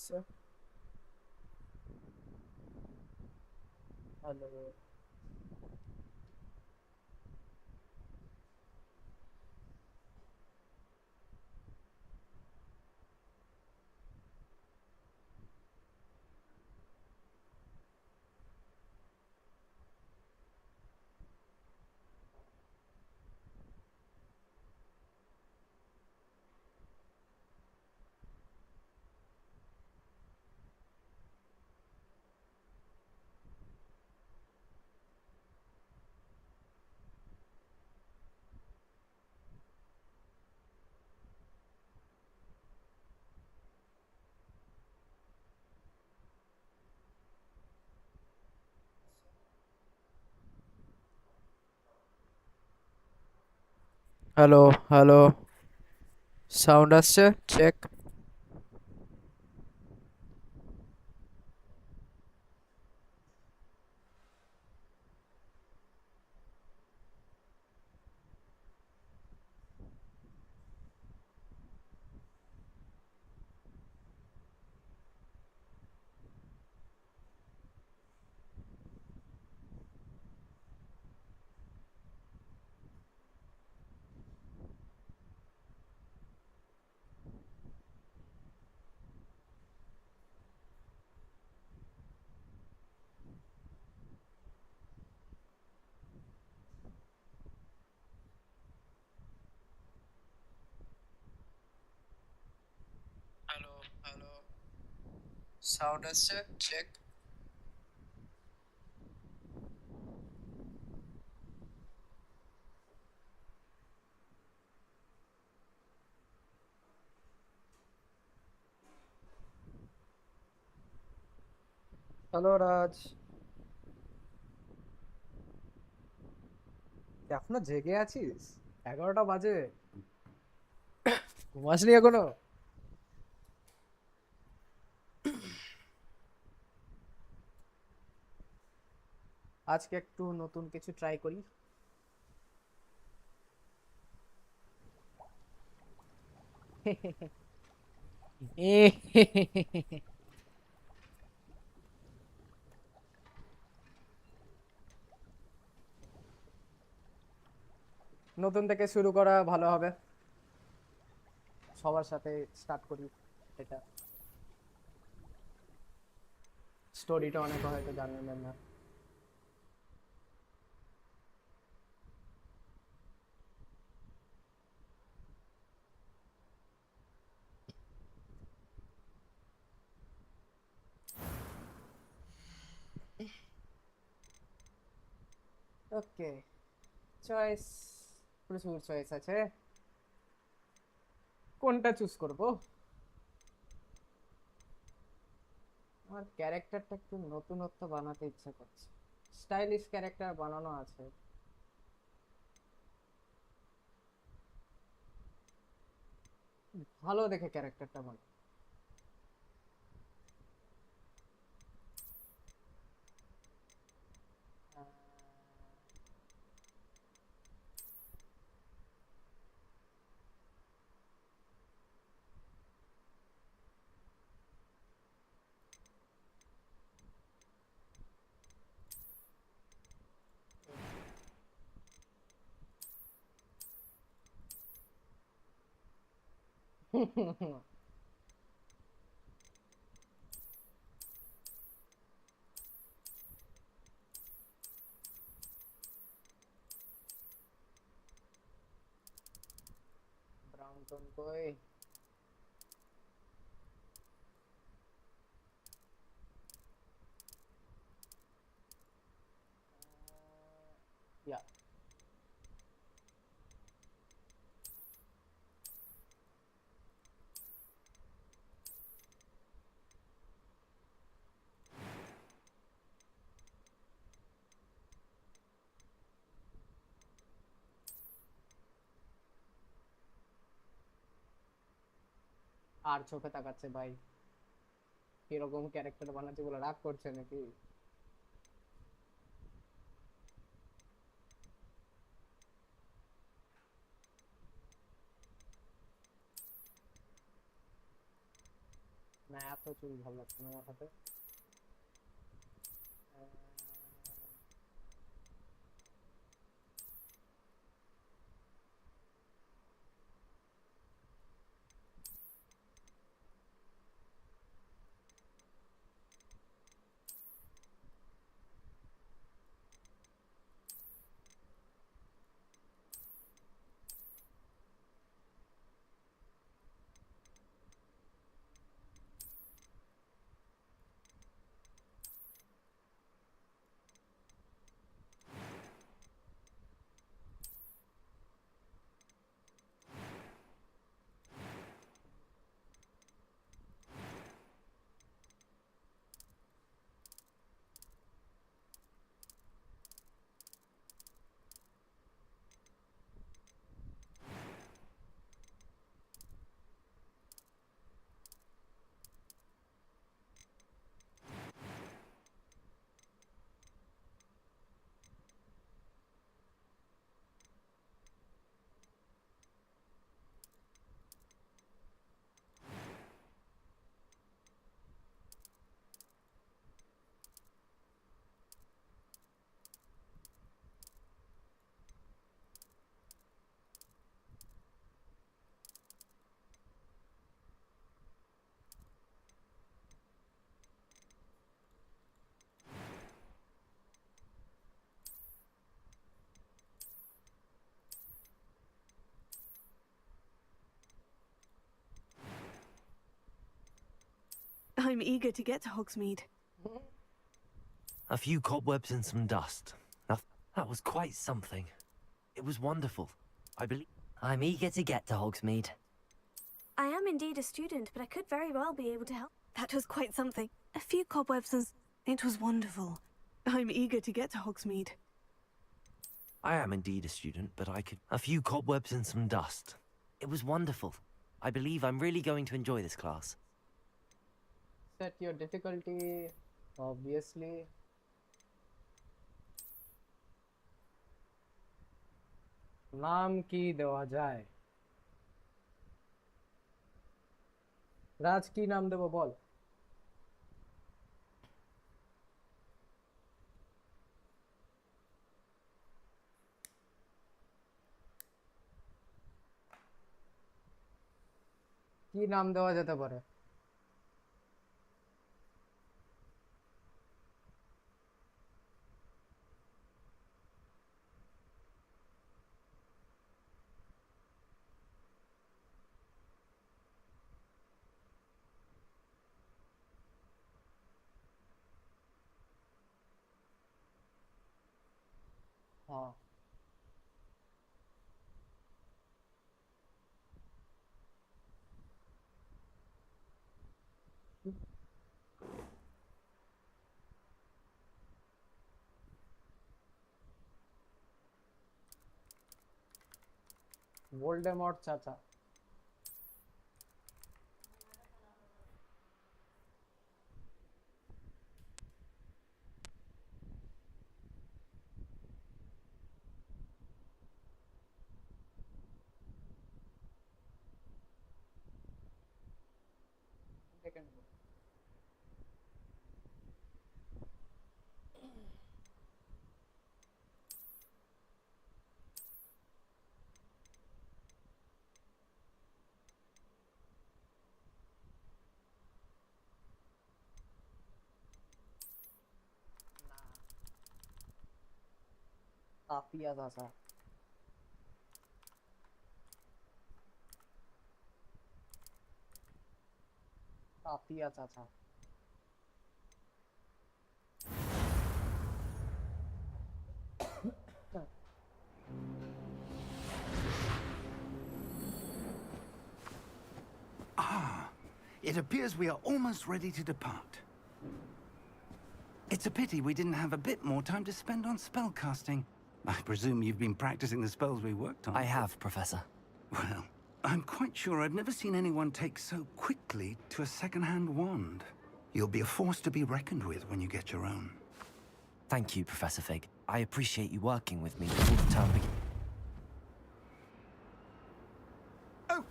আসছে। Hello. Hello, hello. Sound আসছে? Check. Hello, hello. Sound আসছে? চেক। হ্যালো রাজ। এখনো জেগে আছিস? 11টা বাজে। ঘুমাসনি এখনো? আজকে একটু নতুন কিছু ট্রাই করি। নতুন থেকে শুরু করা ভালো হবে। সবার সাথে স্টার্ট করি এটা। স্টোরিটা অনেকে হয়তো জানেন না। ওকে, চয়েস। প্রচুর চয়েস আছে। কোনটা চুজ করব? আমার ক্যারেক্টারটা একটু নতুনত্ব বানাতে ইচ্ছা করছে। স্টাইলিশ ক্যারেক্টার বানানো আছে। ভালো দেখে ক্যারেক্টারটা বানানো। ব্রাউন টোন কই? ইয়া। আর চোখে তাকাচ্ছে ভাই। এরকম ক্যারেক্টার বানাচ্ছে বলে রাগ করছে নাকি? না এত চুল ভালো লাগছে না মাথাতে। I'm eager to get to Hogsmeade. A few cobwebs and some dust. That was quite something. It was wonderful. I believe... I'm eager to get to Hogsmeade. I am indeed a student, but I could very well be able to help. That was quite something. A few cobwebs and... It was wonderful. I'm eager to get to Hogsmeade. I am indeed a student, but I could... A few cobwebs and some dust. It was wonderful. I believe I'm really going to enjoy this class. Set your difficulty, obviously. নাম কি দেওয়া যায়? রাজ কি নাম দেব বল? কি নাম দেওয়া যেতে পারে? হ্যাঁ ভোল্ডেমর্ট চাচা। সেকেন্ড তাপিয়া চাচা। তাপিয়া চাচা। It appears we are almost ready to depart. It's a pity we didn't have a bit more time to spend on spellcasting. I presume you've been practicing the spells we worked on. I have, Professor. Well, I'm quite sure I've never seen anyone take so quickly to a second-hand wand. You'll be a force to be reckoned with when you get your own. Thank you, Professor Fig. I appreciate you working with me all the time. Oh,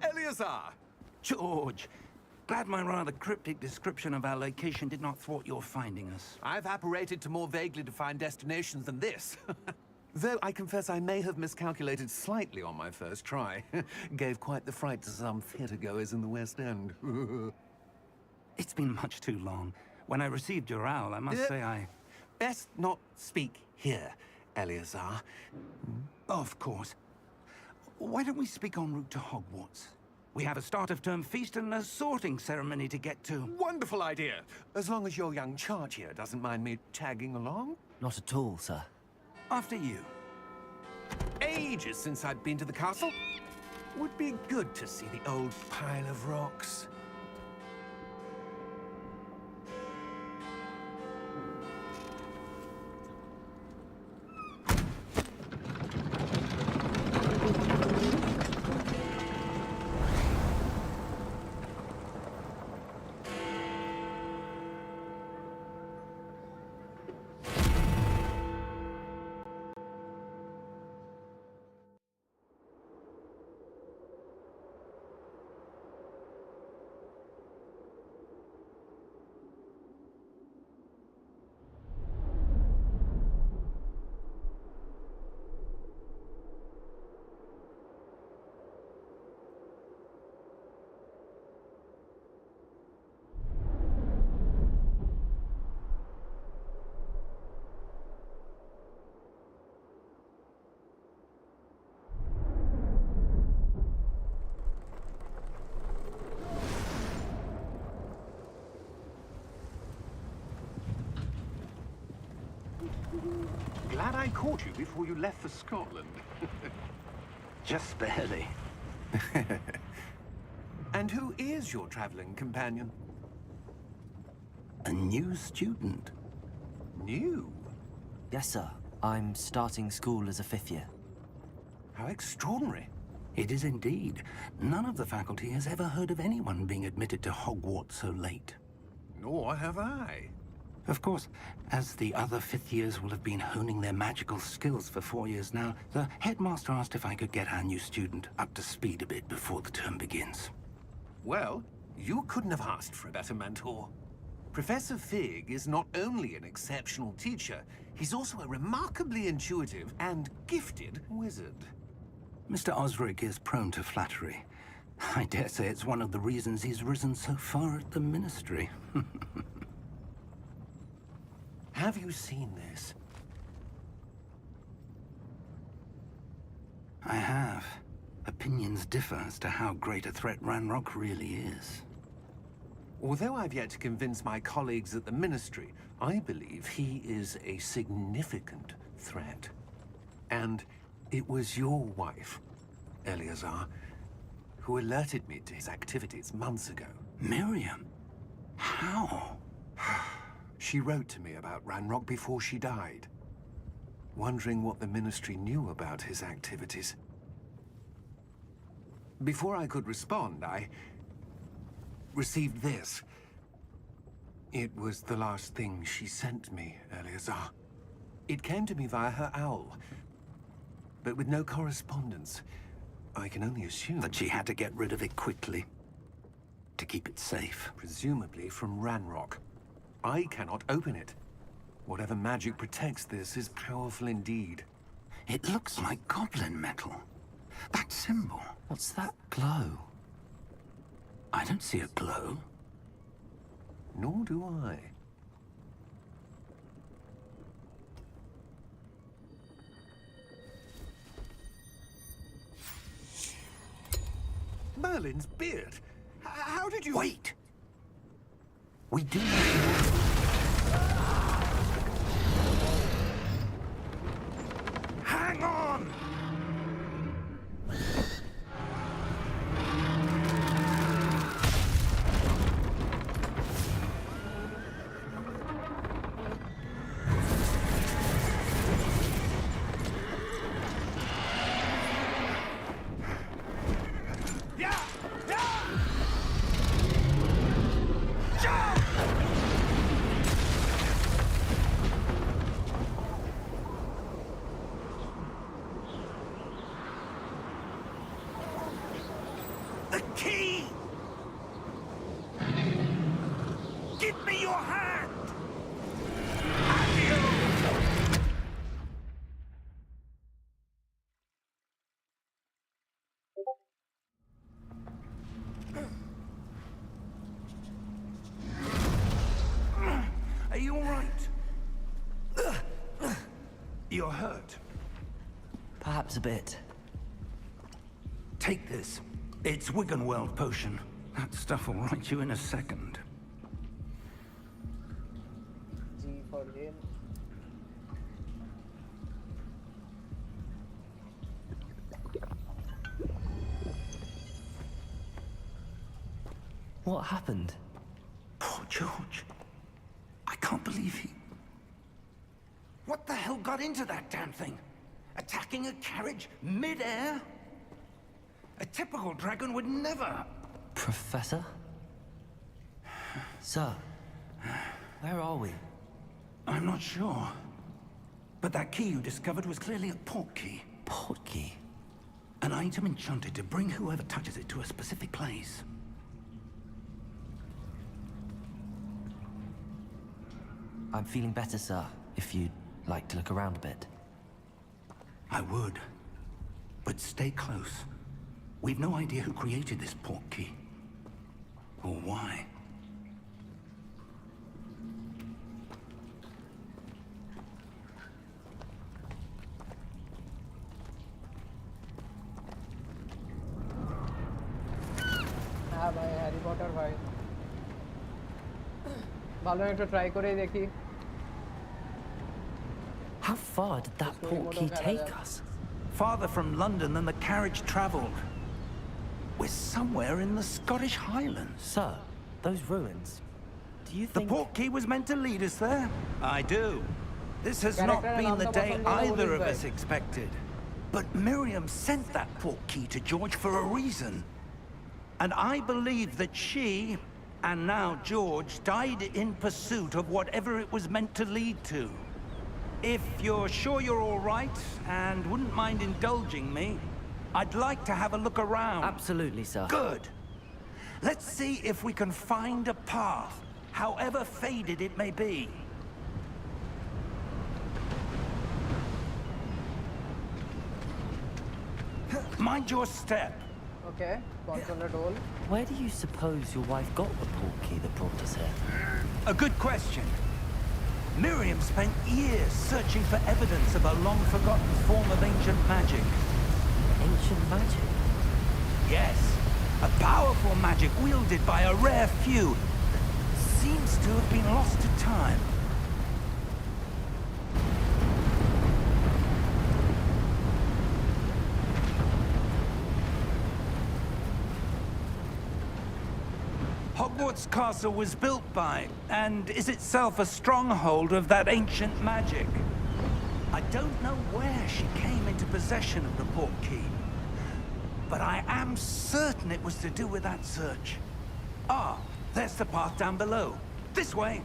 Eleazar! George, Glad my rather cryptic description of our location did not thwart your finding us. I've apparated to more vaguely defined destinations than this. Though I confess I may have miscalculated slightly on my first try. Gave quite the fright to some theatre-goers in the West End. It's been much too long. When I received your owl, I must say I... Best not speak here, Eleazar. Of course. Why don't we speak en route to Hogwarts? We have a start-of-term feast and a sorting ceremony to get to. Wonderful idea! As long as your young charge here doesn't mind me tagging along. Not at all, sir. After you. Ages since I'd been to the castle. Would be good to see the old pile of rocks. Glad I caught you before you left for Scotland. Just barely. And who is your traveling companion? A new student. New? Yes, sir. I'm starting school as a 5th year. How extraordinary. It is indeed. None of the faculty has ever heard of anyone being admitted to Hogwarts so late. Nor have I. Of course, as the other 5th years will have been honing their magical skills for 4 years now, the headmaster asked if I could get our new student up to speed a bit before the term begins. Well, you couldn't have asked for a better mentor. Professor Fig is not only an exceptional teacher, he's also a remarkably intuitive and gifted wizard. Mr. Osric is prone to flattery. I dare say it's one of the reasons he's risen so far at the Ministry. Have you seen this? I have. Opinions differ as to how great a threat Ranrock really is. Although I've yet to convince my colleagues at the Ministry, I believe he is a significant threat. And it was your wife, Eleazar, who alerted me to his activities months ago. Miriam? How? She wrote to me about Ranrock before she died, wondering what the Ministry knew about his activities. Before I could respond, I received this. It was the last thing she sent me, Eleazar. It came to me via her owl, but with no correspondence. I can only assume That she had to get rid of it quickly. To keep it safe. presumably from Ranrock. I cannot open it. Whatever magic protects this is powerful indeed. It looks like goblin metal. That symbol. What's that glow? I don't see a glow. Nor do I. Merlin's beard. How did you... Wait! We do... Hang on! You're hurt. Perhaps a bit. Take this. It's Wiggenweld potion. That stuff will right you in a second. G for heal. What happened? Poor George. I can't believe he... What the hell got into that damn thing? Attacking a carriage mid-air? A typical dragon would never... Professor? Sir, where are we? I'm not sure. But that key you discovered was clearly a port key. Port key? An item enchanted to bring whoever touches it to a specific place. I'm feeling better, sir, if you'd like to look around a bit. I would. But stay close. We've no idea who created this port key. Or why. হ্যাঁ ভাই Harry Potter ভাই ভালো একটা try করেই দেখি How far did that port key take us? Farther from London than the carriage traveled. We're somewhere in the Scottish Highlands. Sir, those ruins, do you The think... port key was meant to lead us there? I do. This has not been the day either of us expected. But Miriam sent that port key to George for a reason. And I believe that she, and now George, died in pursuit of whatever it was meant to lead to. If you're sure you're all right, and wouldn't mind indulging me, I'd like to have a look around. Absolutely, sir. Good. Let's see if we can find a path, however faded it may be. Mind your step. Okay controller role Where do you suppose your wife got the port key that brought us here? A good question. Miriam spent years searching for evidence of a long-forgotten form of ancient magic. Ancient magic? Yes, a powerful magic wielded by a rare few. Seems to have been lost to time. Hogwarts Castle was built by, and is itself a stronghold of that ancient magic. I don't know where she came into possession of the port key, but I am certain it was to do with that search. Ah, there's the path down below. This way.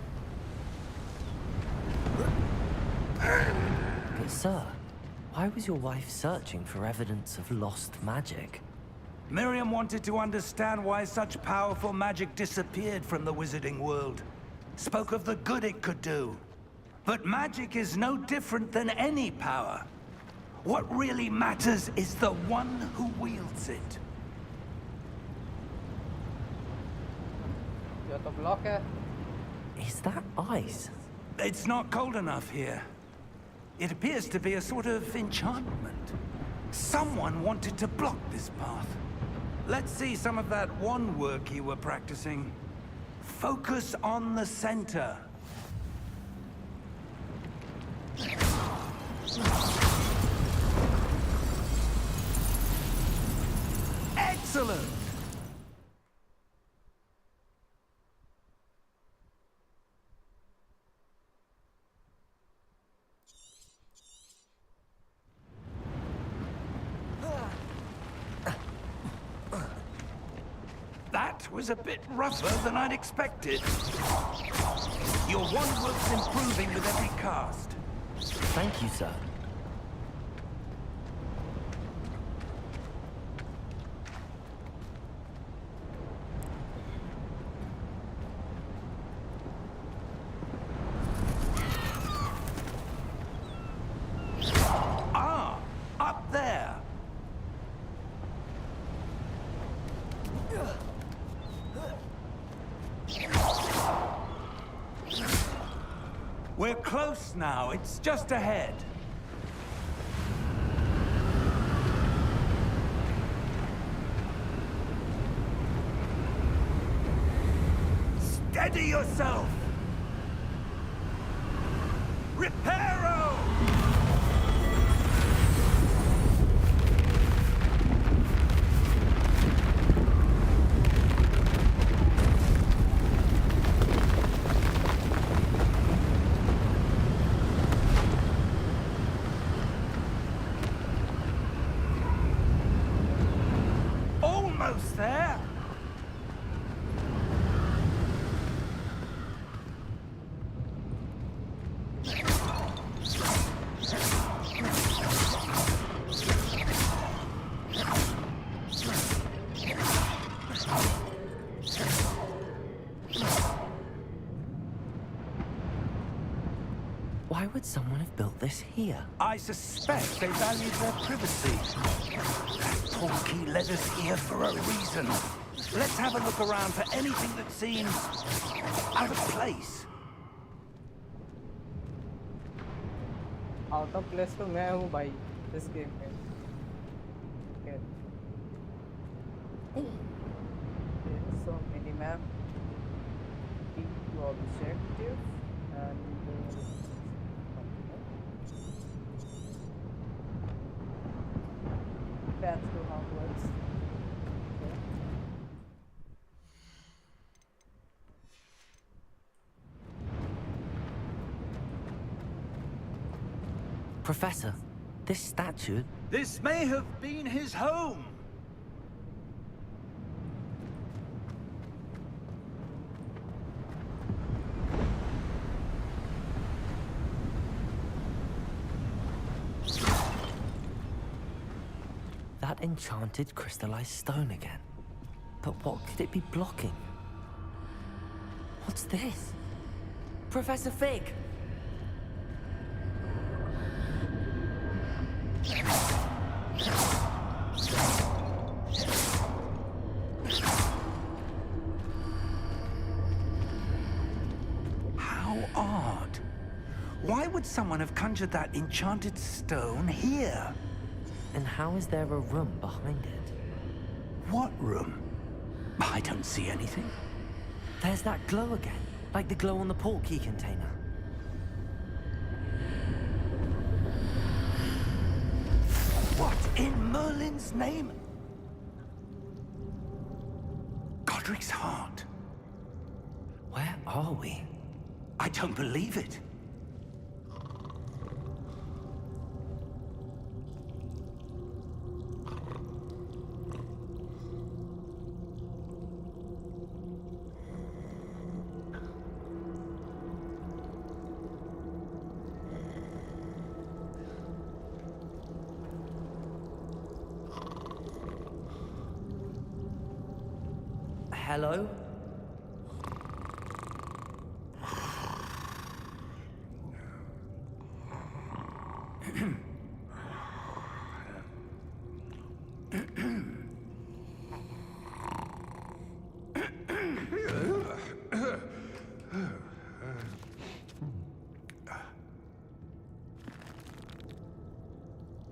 But sir, why was your wife searching for evidence of lost magic? Miriam wanted to understand why such powerful magic disappeared from the wizarding world. Spoke of the good it could do. But magic is no different than any power. What really matters is the one who wields it. যত ব্লকে Is that ice? It's not cold enough here. It appears to be a sort of enchantment. Someone wanted to block this path. Let's see some of that wand work you were practicing. Focus on the center. Excellent! That was a bit rougher than I'd expected. Your wand work's improving with every cast. Thank you, sir. Ah, up there. We're close now. It's just ahead. Steady yourself! Reparo! Almost there! Why would someone have built this here? I suspect they valued their privacy. That portkey led us here for a reason. Let's have a look around for anything that seems out of place. Out of place तो मैं हूँ भाई इस game में. Okay. So mini map, key to objective, and path to Hogwarts. Okay. Professor, this statue... This may have been his home. That enchanted crystallized stone again. But what could it be blocking? What's this? Professor Fig! How odd. Why would someone have conjured that enchanted stone here? And how is there a room behind it? What room? I don't see anything. There's that glow again, like the glow on the portkey container. What in Merlin's name? Godric's heart. Where are we? I don't believe it. Hello?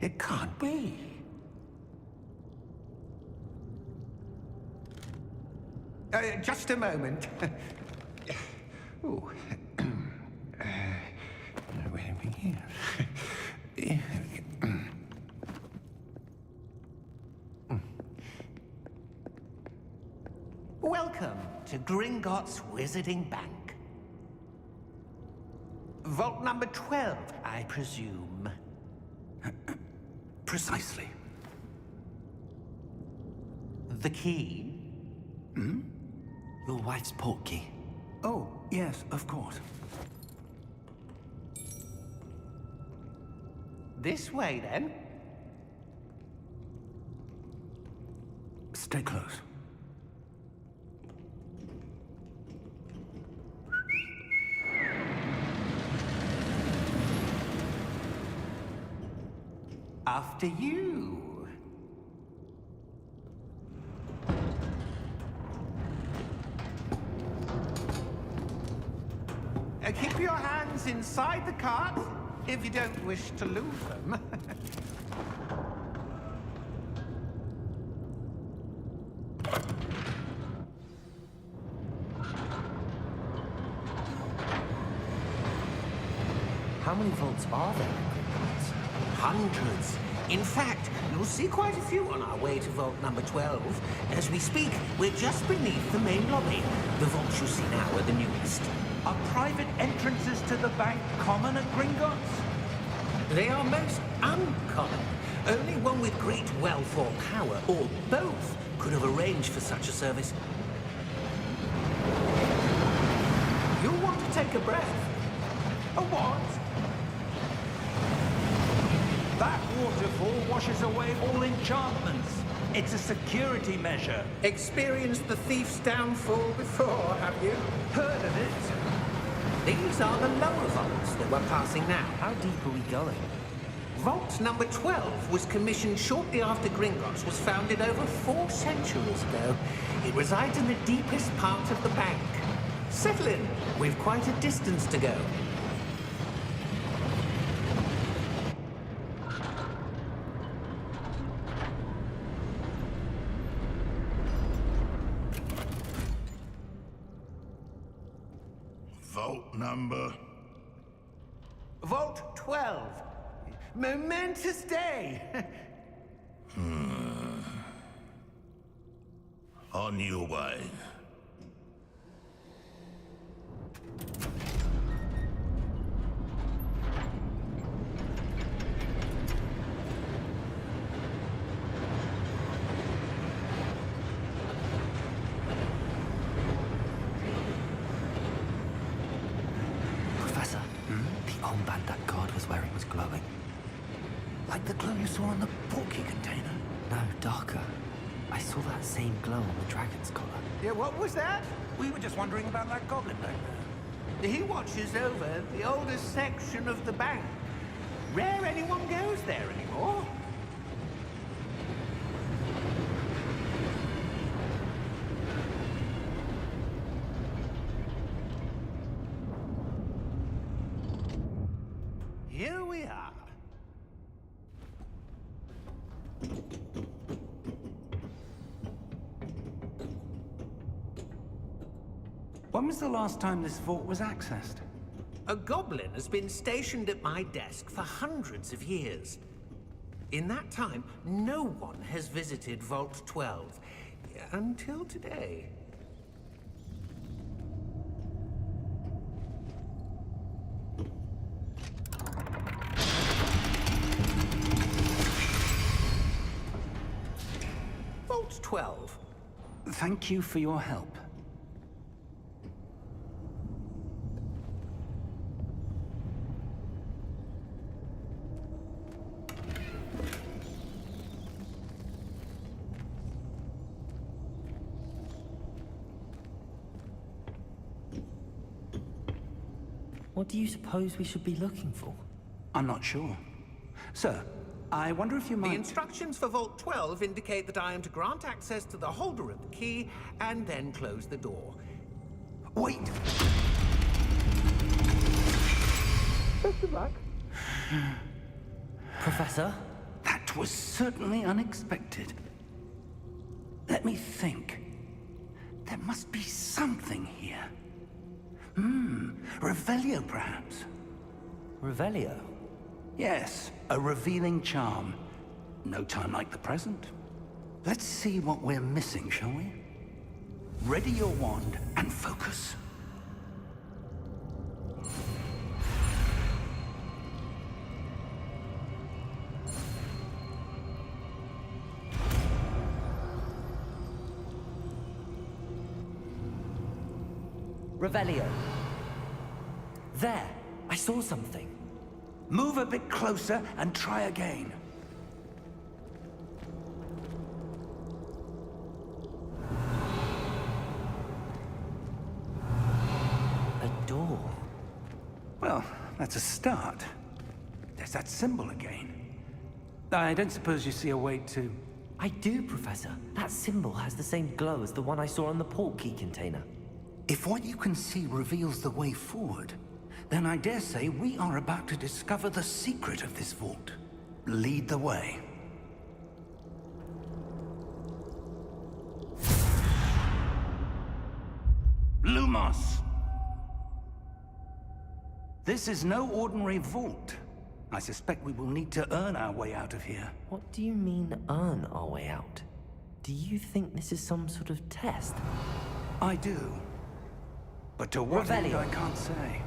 It can't be. Just a moment. Ooh. Wait a minute. Welcome to Gringotts Wizarding Bank. Vault number 12, I presume. Precisely. The key? Your wife's portkey. Oh, yes, of course. This way, then. Stay close. After you. Keep your hands inside the cart if you don't wish to lose them. are there at Gringotts? Hundreds. In fact, you'll see quite a few on our way to vault number 12. As we speak, we're just beneath the main lobby. The vaults you see now are the newest. Are private entrances to the bank common at Gringotts? They are most uncommon. Only one with great wealth or power, or both, could have arranged for such a service. You'll want to take a breath. A what? That waterfall washes away all enchantments. It's a security measure. Experienced the thief's downfall before, have you? Heard of it? These are the lower vaults that we're passing now. How deep are we going? Vault number 12 was commissioned shortly after Gringotts was founded over 4 centuries ago. It resides in the deepest part of the bank. Settle in. We've quite a distance to go. Vault number? Vault 12. Momentous day. On your way. Professor, the armband that guard was wearing was glowing. Like the glow you saw on the porky container? No, darker. I saw that same glow on the dragon's collar. Yeah, what was that? We were just wondering about that goblin back there. He watches over the oldest section of the bank. Rare anyone goes there anymore. Here we are. When was the last time this vault was accessed? A goblin has been stationed at my desk for hundreds of years. In that time, no one has visited Vault 12. Until today. Vault 12. Thank you for your help. What do you suppose we should be looking for? I'm not sure. Sir, I wonder if you might... The instructions for Vault 12 indicate that I am to grant access to the holder of the key and then close the door. Wait! Best of luck. Professor? That was certainly unexpected. Let me think. There must be something here. Revelio, perhaps? Revelio? Yes, a revealing charm. No time like the present. Let's see what we're missing, shall we? Ready your wand and focus. Revelio. There! I saw something. Move a bit closer and try again. A door. Well, that's a start. There's that symbol again. I don't suppose you see a way to... I do, Professor. That symbol has the same glow as the one I saw on the port key container. If what you can see reveals the way forward, then I dare say we are about to discover the secret of this vault. Lead the way. Lumos! This is no ordinary vault. I suspect we will need to earn our way out of here. What do you mean, earn our way out? Do you think this is some sort of test? I do. But to what end, Revelio. I can't say.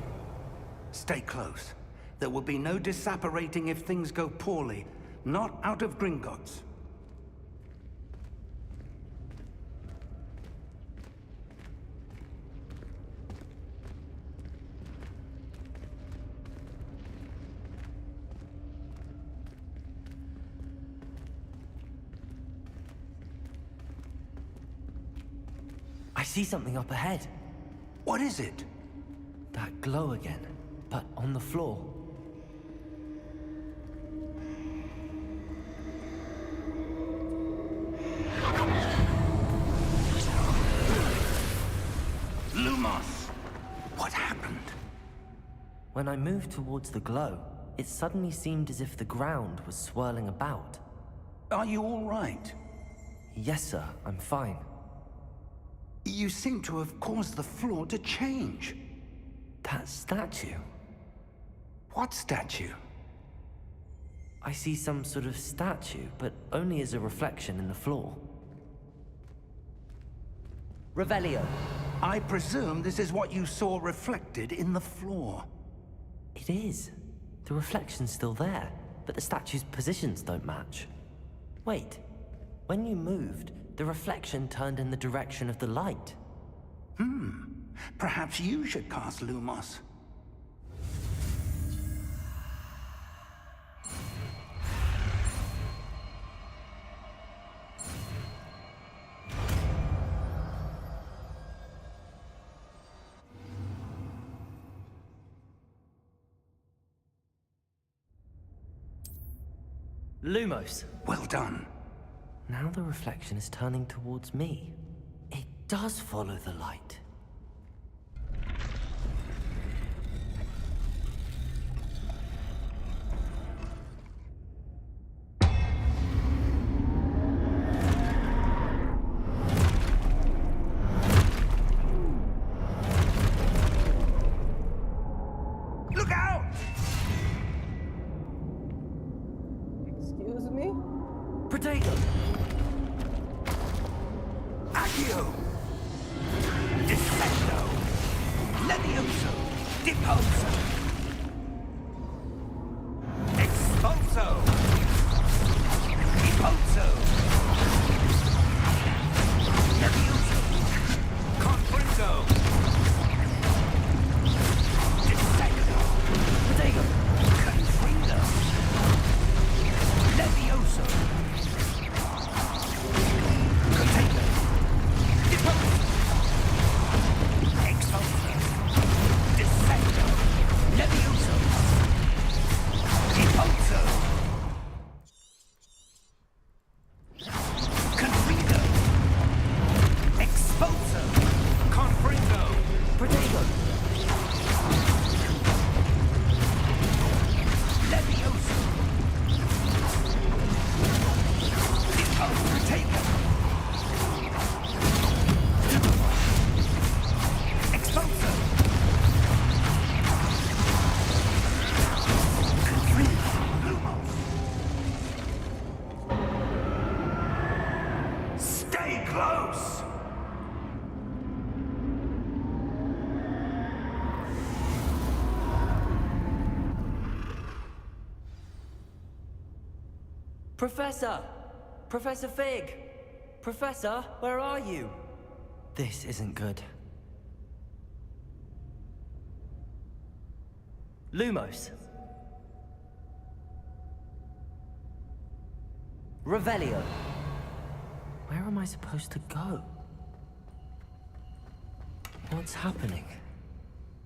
Stay close. There will be no disapparating if things go poorly. Not out of Gringotts. I see something up ahead. What is it? That glow again, but on the floor. Lumos! What happened? When I moved towards the glow, it suddenly seemed as if the ground was swirling about. Are you all right? Yes, sir, I'm fine. You seem to have caused the floor to change. That statue? What statue? I see some sort of statue, but only as a reflection in the floor. Revelio. I presume this is what you saw reflected in the floor. It is. The reflection's still there, but the statue's positions don't match. Wait, when you moved, the reflection turned in the direction of the light. Perhaps you should cast Lumos. Lumos. Well done. Now the reflection is turning towards me. It does follow the light. Look out! Excuse me? Protego! Accio! Defendo! Levioso! Deposo! Expulso! Deposo! Levioso! Confringo! Defendo! Protego! Confringo! Levioso! Container! Deposo! Expulso! Defendo! Levioso! Deposo! Confringo! Expulso! Confringo! Protego! Levioso! Protego! Expulso! Confringo! Lumos! Stay close! Professor! Professor Fig! Professor, where are you? This isn't good. Lumos. Revelio. Where am I supposed to go? What's happening?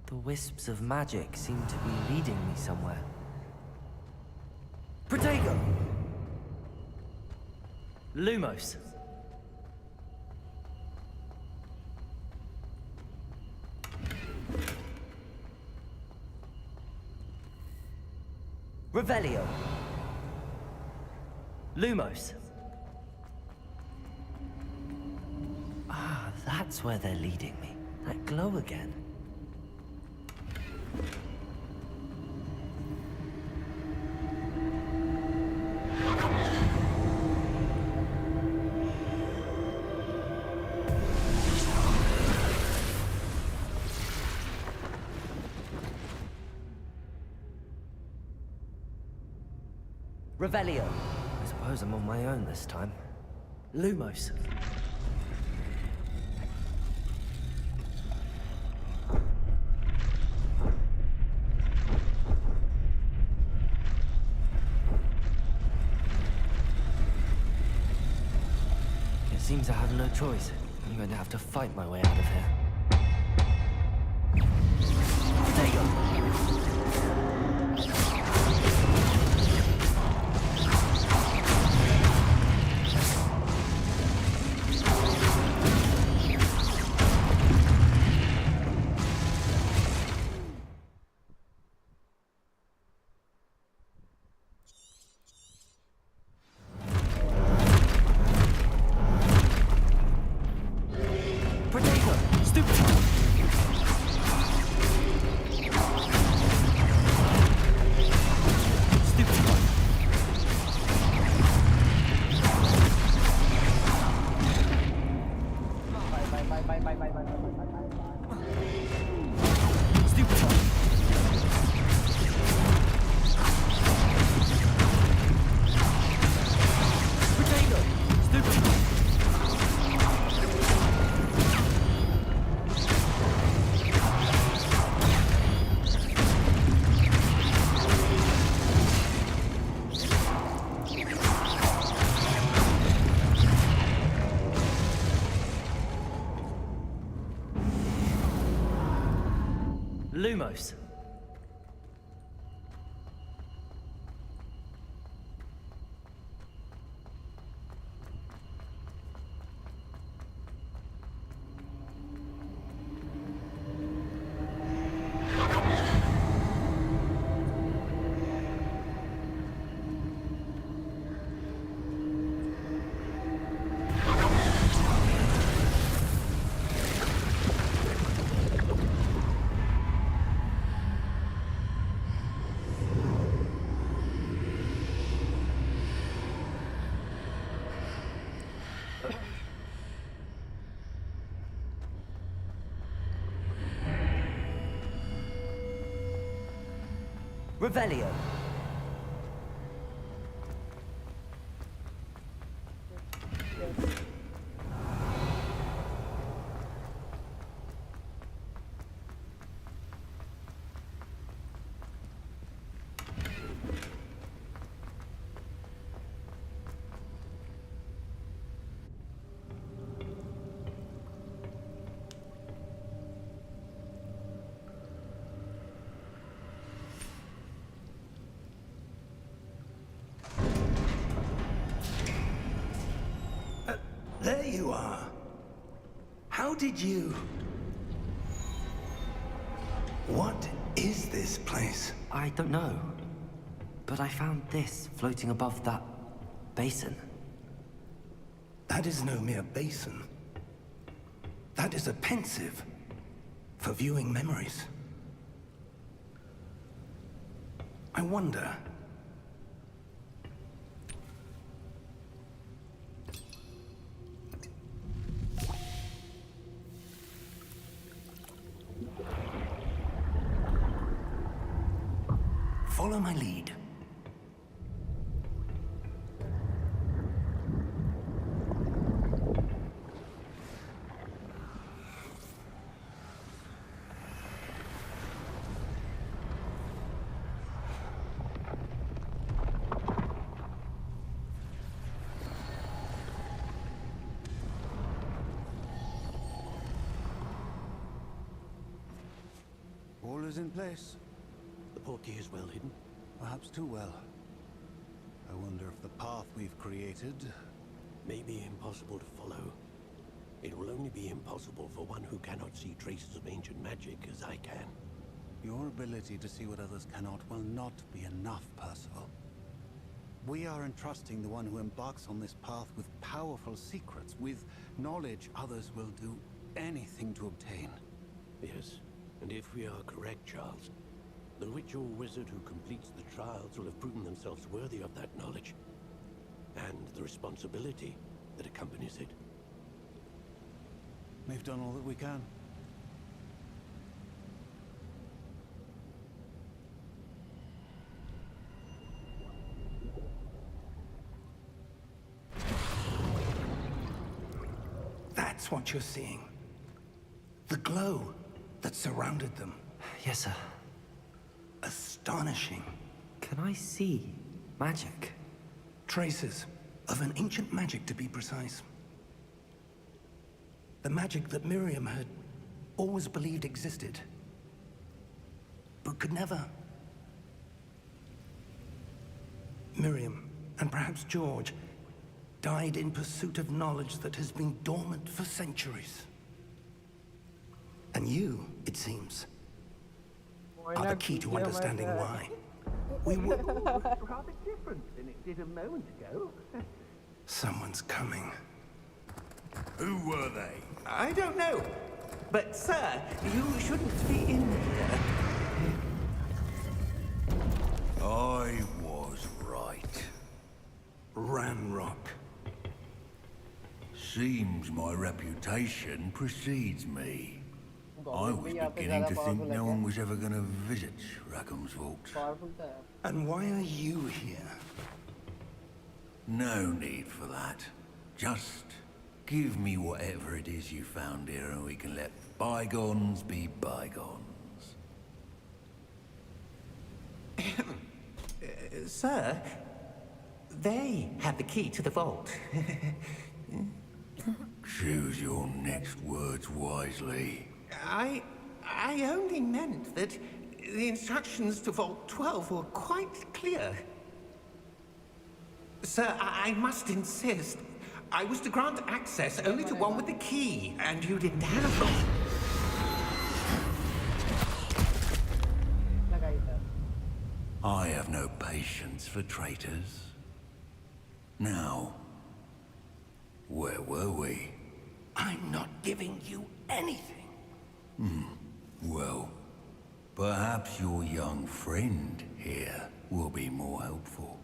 The wisps of magic seem to be leading me somewhere. Protego! Lumos. Revelio. Lumos. Ah, that's where they're leading me. That glow again. Revelio. I suppose I'm on my own this time. Lumos. It seems I have no choice. I'm going to have to fight my way out of here. There you go. Lumos. Revelio. There you are. How did you... What is this place? I don't know. But I found this floating above that basin. That is no mere basin. That is a pensive for viewing memories. I wonder... Follow my lead. All is in place. The portkey is well hidden. Perhaps too well. I wonder if the path we've created... May be impossible to follow. It will only be impossible for one who cannot see traces of ancient magic as I can. Your ability to see what others cannot will not be enough, Percival. We are entrusting the one who embarks on this path with powerful secrets, with knowledge others will do anything to obtain. Yes, and if we are correct, Charles, the ritual wizard who completes the trials will have proven themselves worthy of that knowledge, and the responsibility that accompanies it. We've done all that we can. That's what you're seeing. The glow that surrounded them. Yes, sir. Astonishing. Can I see magic? Traces of an ancient magic, to be precise. The magic that Miriam had always believed existed, but could never. Miriam, and perhaps George, died in pursuit of knowledge that has been dormant for centuries. And you, it seems, are the key to understanding why. We were... Rather different than it did a moment ago. Someone's coming. Who were they? I don't know. But, sir, you shouldn't be in here. I was right. Ranrock. Seems my reputation precedes me. I was beginning to think no one was ever going to visit Rackham's vault. And why are you here? No need for that. Just give me whatever it is you found here and we can let bygones be bygones. Sir, they have the key to the vault. Choose your next words wisely. I only meant that the instructions to Vault 12 were quite clear. Sir, I must insist. I was to grant access only to one with the key, and you didn't have one. I have no patience for traitors. Now, where were we? I'm not giving you anything. Well, perhaps your young friend here will be more helpful.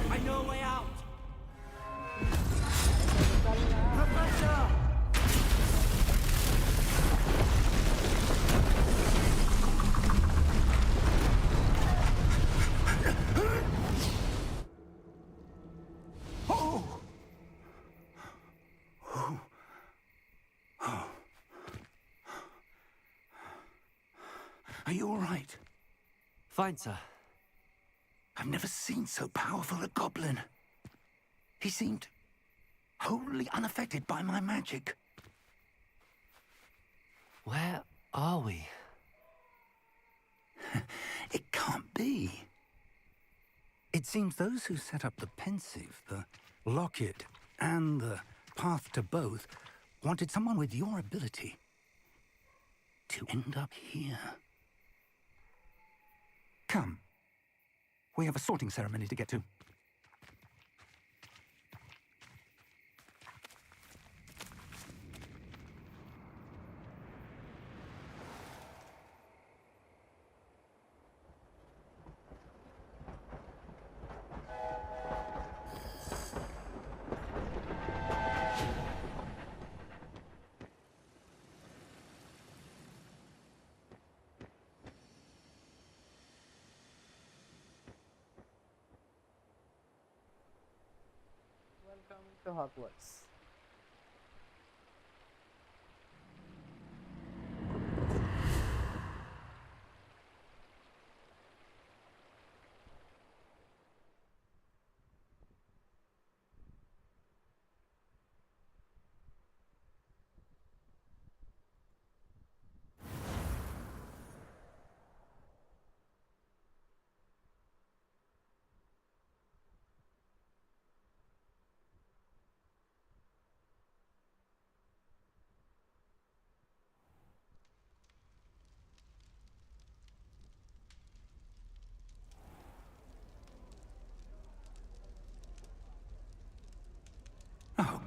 I know a way out! Are you all right? Fine, sir. I've never seen so powerful a goblin. He seemed wholly unaffected by my magic. Where are we? It can't be. It seems those who set up the pensive, the locket, and the path to both wanted someone with your ability to end up here. Come. We have a sorting ceremony to get to. Welcome to Hogwarts.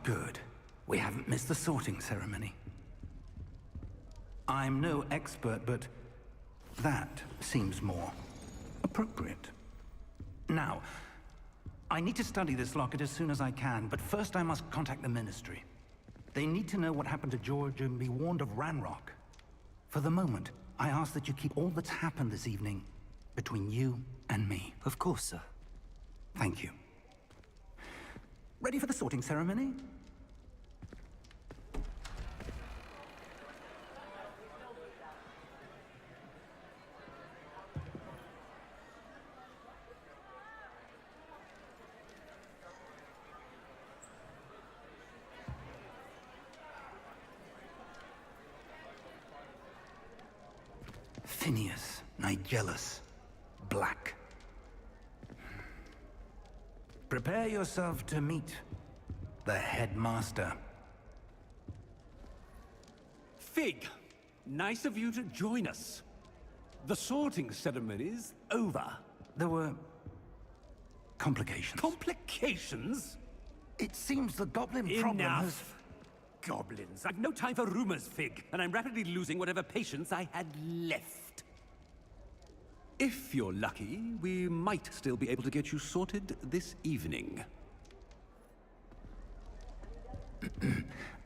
Good. We haven't missed the sorting ceremony. I'm no expert, but that seems more appropriate. Now, I need to study this locket as soon as I can, but first I must contact the Ministry. They need to know what happened to George and be warned of Ranrock. For the moment, I ask that you keep all that's happened this evening between you and me. Of course, sir. Thank you. Ready for the sorting ceremony? Phineas, Nigellus, Black. Prepare yourself to meet the headmaster. Fig, nice of you to join us. The sorting ceremony's over. There were complications. Complications? It seems the goblin problem has... Enough! Goblins. I've no time for rumors, Fig, and I'm rapidly losing whatever patience I had left. If you're lucky, we might still be able to get you sorted this evening.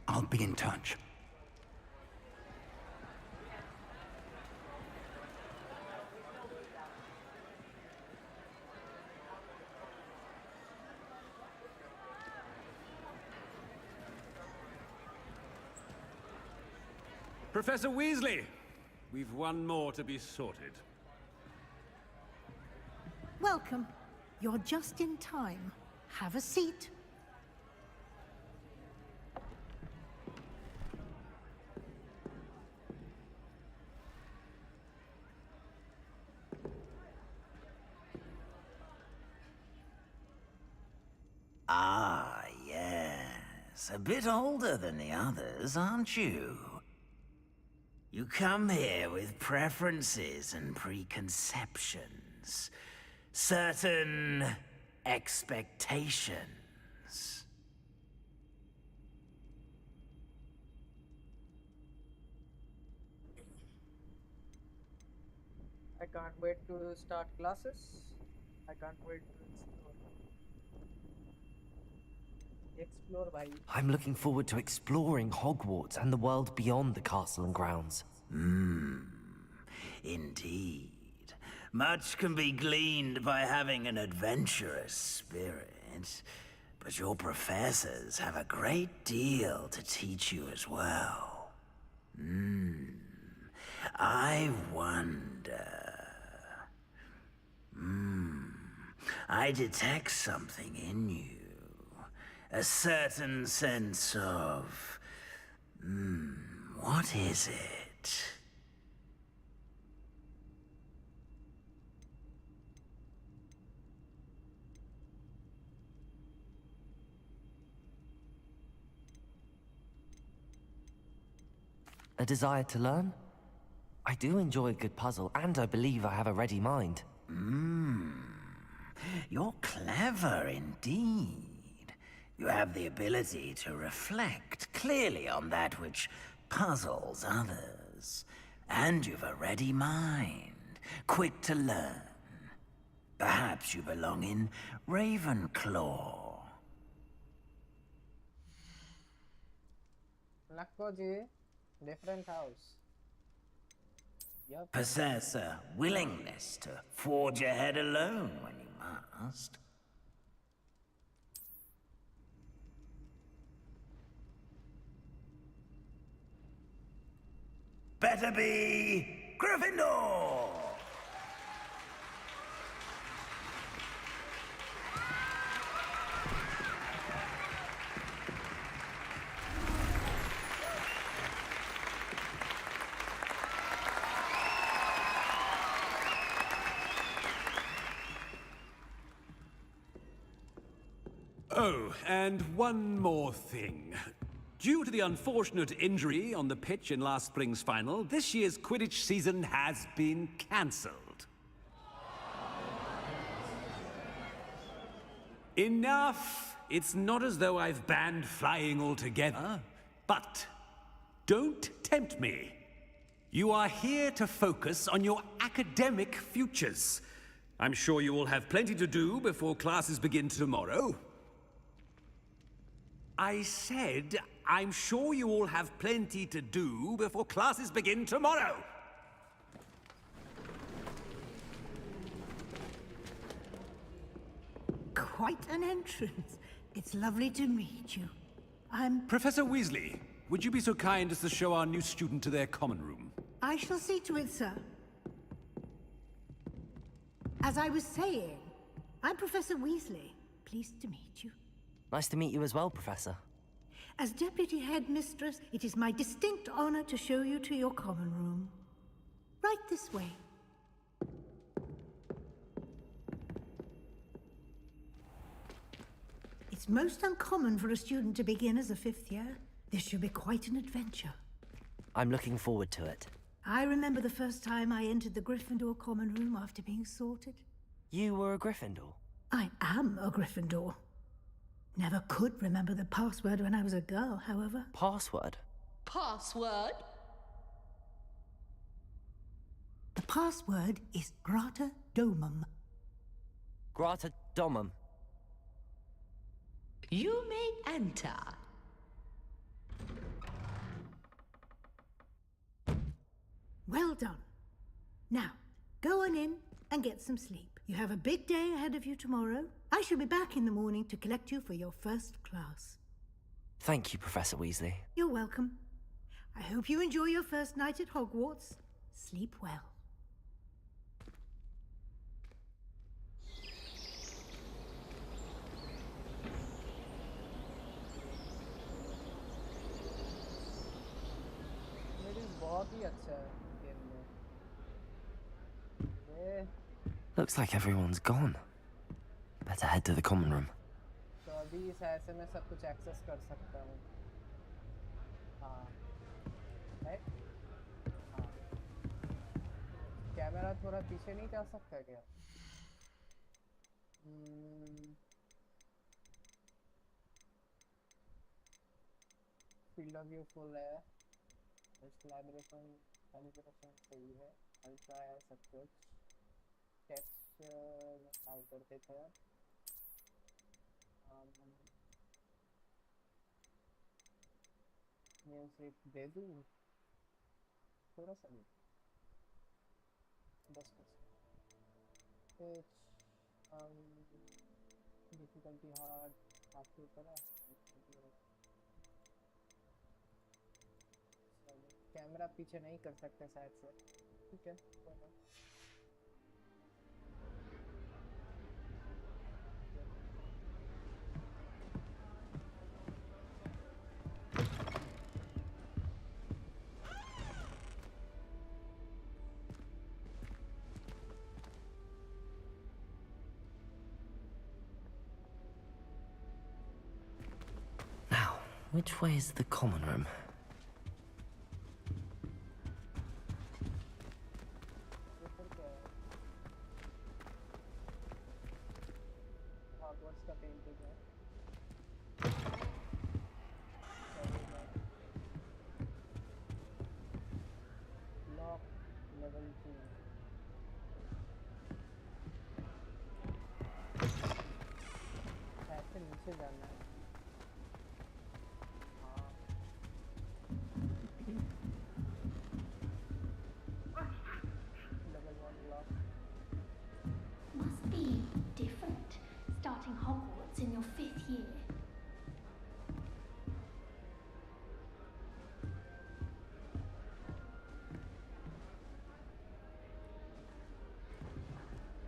I'll be in touch. Professor Weasley, we've one more to be sorted. Welcome. You're just in time. Have a seat. Ah, yes. A bit older than the others, aren't you? You come here with preferences and preconceptions. Certain expectations. I can't wait to start classes. I can't wait to explore by. I'm looking forward to exploring Hogwarts and the world beyond the castle and grounds. Indeed. Much can be gleaned by having an adventurous spirit, but your professors have a great deal to teach you as well. I wonder... I detect something in you. A certain sense of... what is it? A desire to learn? I do enjoy a good puzzle, and I believe I have a ready mind. You're clever indeed. You have the ability to reflect clearly on that which puzzles others. And you've a ready mind, quick to learn. Perhaps you belong in Ravenclaw. Nakkoji, different house. Yup. Possess a willingness to forge ahead alone when you must. Better be Gryffindor! Oh, and one more thing. Due to the unfortunate injury on the pitch in last spring's final, this year's Quidditch season has been cancelled. Enough It's not as though I've banned flying altogether, but don't tempt me. You are here to focus on your academic futures. I'm sure you all have plenty to do before classes begin tomorrow. I said, I'm sure you all have plenty to do before classes begin tomorrow. Quite an entrance. It's lovely to meet you. I'm... Professor Weasley, would you be so kind as to show our new student to their common room? I shall see to it, sir. As I was saying, I'm Professor Weasley. Pleased to meet you. Nice to meet you as well, Professor. As Deputy Headmistress, it is my distinct honor to show you to your common room. Right this way. It's most uncommon for a student to begin as a fifth year. This should be quite an adventure. I'm looking forward to it. I remember the first time I entered the Gryffindor common room after being sorted. You were a Gryffindor? I am a Gryffindor. Never could remember the password when I was a girl, however. Password? Password? The password is Grata Domum. Grata Domum. You may enter. Well done. Now, go on in and get some sleep. You have a big day ahead of you tomorrow. I shall be back in the morning to collect you for your first class. Thank you, Professor Weasley. You're welcome. I hope you enjoy your first night at Hogwarts. Sleep well. Looks like everyone's gone. Better head to the common room. तो अभी इस ऐसे में सब कुछ access कर सकता हूँ. हाँ. राइट? हाँ. कैमरा थोड़ा पीछे नहीं जा सकता क्या? फील्ड ऑफ व्यू फुल है. कैलिब्रेशन सही है. अल्ट्रा है सब कुछ. टेक्स्ट हाई कर देते हैं. नेम सिर्फ दे दूँ थोड़ा सा नहीं 10%. डिफिकल्टी हार्ड आपके ऊपर है. कैमरा पीछे नहीं कर सकते शायद से. ठीक है. Which way is the common room? Hogwarts का पेंटिंग है. Lock level 2. ऐसे नीचे जाना है. Must be different, starting Hogwarts in your 5th year.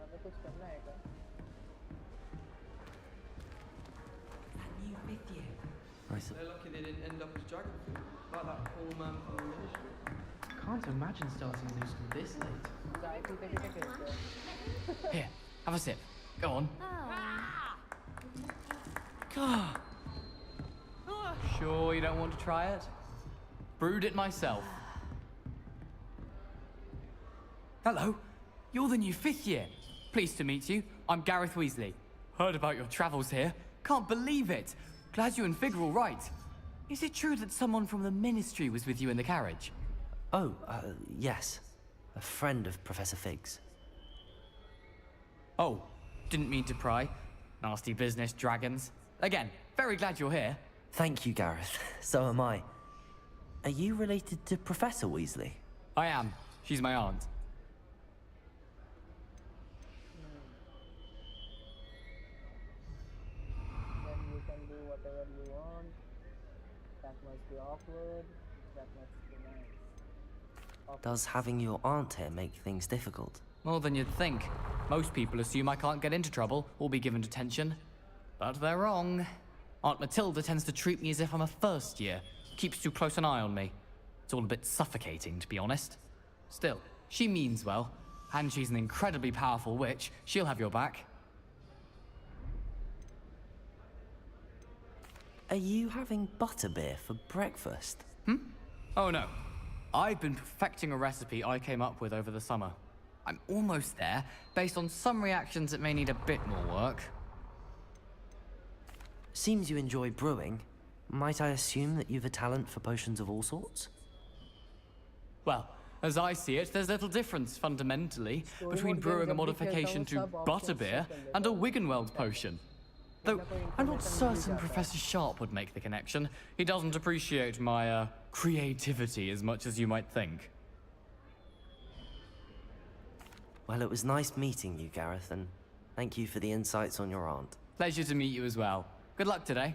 अबे कुछ करना है क्या? That new 5th year. They're lucky they didn't end up as dragon food, like that poor man from the ministry. Can't imagine starting new school this late. चाय पीते पीते खेलते हैं. Here, have a sip. Go on. God. Sure you don't want to try it? Brewed it myself. Hello. You're the new 5th year. Pleased to meet you. I'm Gareth Weasley. Heard about your travels here. Can't believe it! Glad you and Fig are all right. Is it true that someone from the Ministry was with you in the carriage? Oh, yes. A friend of Professor Fig's. Oh, didn't mean to pry. Nasty business, dragons. Again, very glad you're here. Thank you, Gareth. So am I. Are you related to Professor Weasley? I am. She's my aunt. Then you can do whatever you want. That must be awkward. That must be nice. Does having your aunt here make things difficult? More than you'd think. Most people assume I can't get into trouble or be given detention. But they're wrong. Aunt Matilda tends to treat me as if I'm a first year. Keeps too close an eye on me. It's all a bit suffocating, to be honest. Still, she means well. And she's an incredibly powerful witch. She'll have your back. Are you having butterbeer for breakfast? Oh no. I've been perfecting a recipe I came up with over the summer. I'm almost there. Based on some reactions, it may need a bit more work. Seems you enjoy brewing. Might I assume that you've a talent for potions of all sorts? Well, as I see it, there's little difference, fundamentally, between brewing a modification to butterbeer and a Wiggenweld potion. Though, I'm not certain Professor Sharp would make the connection. He doesn't appreciate my, creativity as much as you might think. Well, it was nice meeting you, Gareth, and thank you for the insights on your aunt. Pleasure to meet you as well. Good luck today.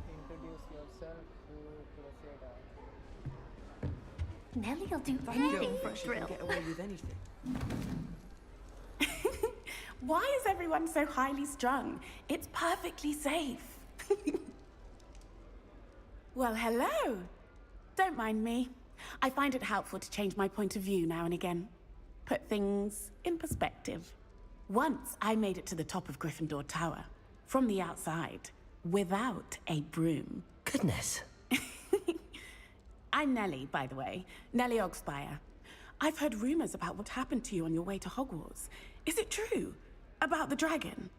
Introduce yourself to Cressida. Nellie'll do anything for a thrill. Get away with anything. Why is everyone so highly strung? It's perfectly safe. Well, hello. Don't mind me. I find it helpful to change my point of view now and again. Put things in perspective. Once I made it to the top of Gryffindor Tower, from the outside, without a broom. Goodness. I'm Nellie, by the way. Nellie Ogspire. I've heard rumors about what happened to you on your way to Hogwarts. Is it true? About the dragon?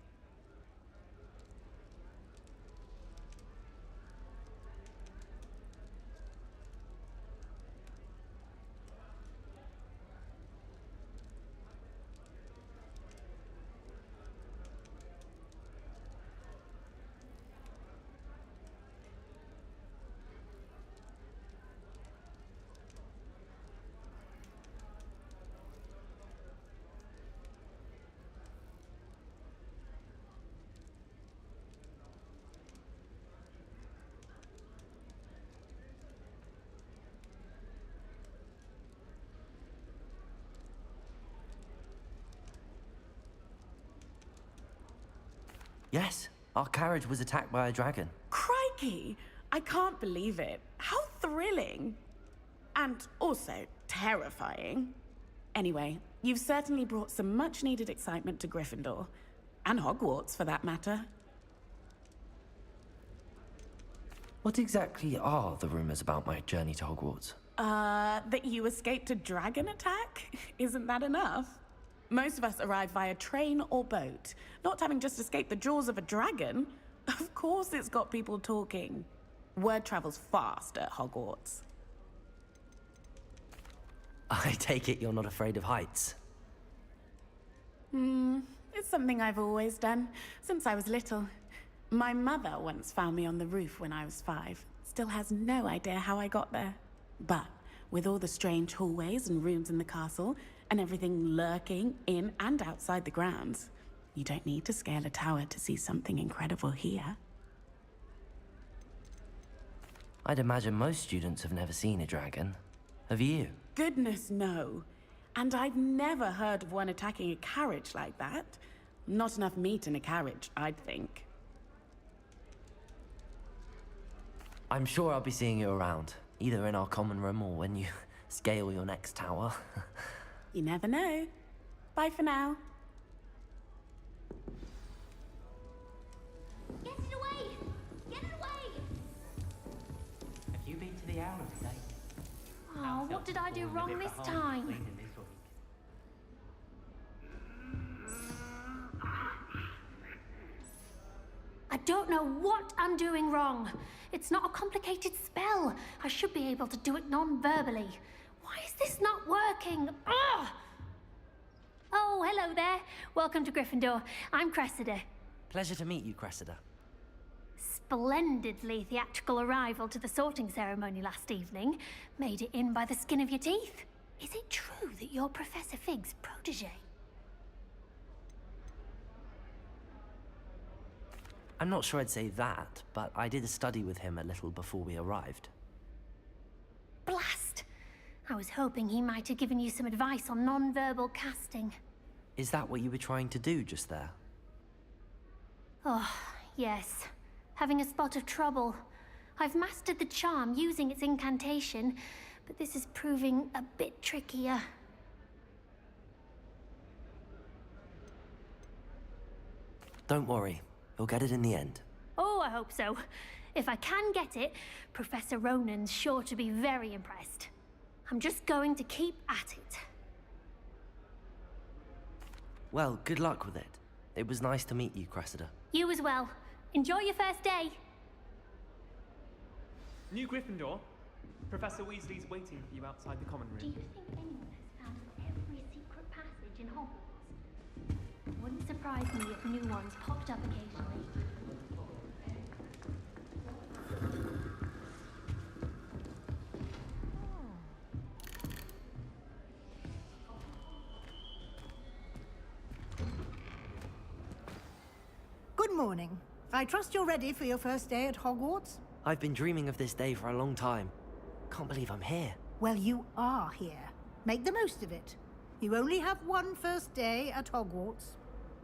Yes, our carriage was attacked by a dragon. Crikey! I can't believe it. How thrilling! And also terrifying. Anyway, you've certainly brought some much-needed excitement to Gryffindor. And Hogwarts, for that matter. What exactly are the rumors about my journey to Hogwarts? That you escaped a dragon attack? Isn't that enough? Most of us arrive via train or boat. Not having just escaped the jaws of a dragon. Of course it's got people talking. Word travels fast at Hogwarts. I take it you're not afraid of heights. It's something I've always done, since I was little. My mother once found me on the roof when I was 5. Still has no idea how I got there. But with all the strange hallways and rooms in the castle, and everything lurking in and outside the grounds, you don't need to scale a tower to see something incredible here. I'd imagine most students have never seen a dragon. Have you? Goodness, no. And I've never heard of one attacking a carriage like that. Not enough meat in a carriage, I'd think. I'm sure I'll be seeing you around, either in our common room or when you scale your next tower. You never know. Bye for now. Get it away! Get it away! Have you been to the Owl today? Oh, what did I do wrong this time? don't know what I'm doing wrong. It's not a complicated spell. I should be able to do it non-verbally. Why is this not working? Ugh! Oh, hello there. Welcome to Gryffindor. I'm Cressida. Pleasure to meet you, Cressida. Splendidly theatrical arrival to the sorting ceremony last evening. Made it in by the skin of your teeth. Is it true that you're Professor Fig's protege? I'm not sure I'd say that, but I did study with him a little before we arrived. Blast! I was hoping he might have given you some advice on non-verbal casting. Is that what you were trying to do just there? Oh, yes. Having a spot of trouble. I've mastered the charm using its incantation, but this is proving a bit trickier. Don't worry, you'll get it in the end. Oh, I hope so. If I can get it, Professor Ronan's sure to be very impressed. I'm just going to keep at it. Well, good luck with it. It was nice to meet you, Cressida. You as well. Enjoy your first day. New Gryffindor. Professor Weasley's waiting for you outside the common room. Do you think anyone has found every secret passage in Hogwarts? Wouldn't surprise me if new ones popped up occasionally. Good morning. I trust you're ready for your first day at Hogwarts? I've been dreaming of this day for a long time. Can't believe I'm here. Well, you are here. Make the most of it. You only have one first day at Hogwarts.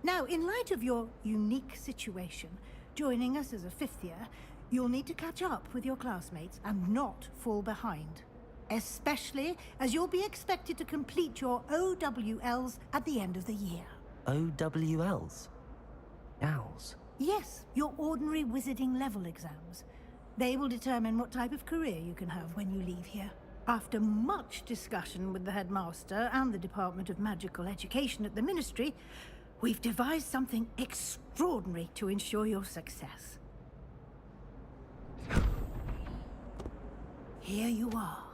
Now, in light of your unique situation, joining us as a fifth year, you'll need to catch up with your classmates and not fall behind. Especially as you'll be expected to complete your OWLs at the end of the year. OWLs? Owls? Yes, your ordinary wizarding level exams. They will determine what type of career you can have when you leave here. After much discussion with the headmaster and the Department of Magical Education at the Ministry, we've devised something extraordinary to ensure your success. Here you are.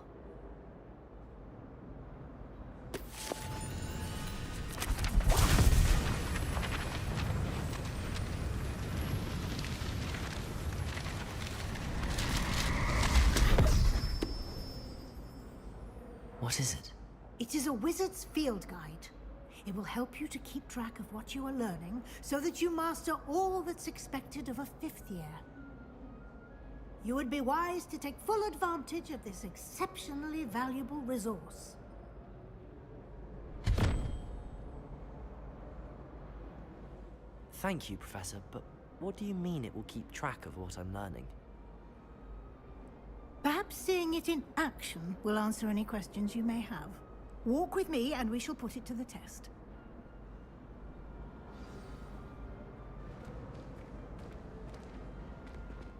What is it? It is a wizard's field guide. It will help you to keep track of what you are learning so that you master all that's expected of a fifth year. You would be wise to take full advantage of this exceptionally valuable resource. Thank you, Professor, but what do you mean it will keep track of what I'm learning? Perhaps seeing it in action will answer any questions you may have. Walk with me and we shall put it to the test.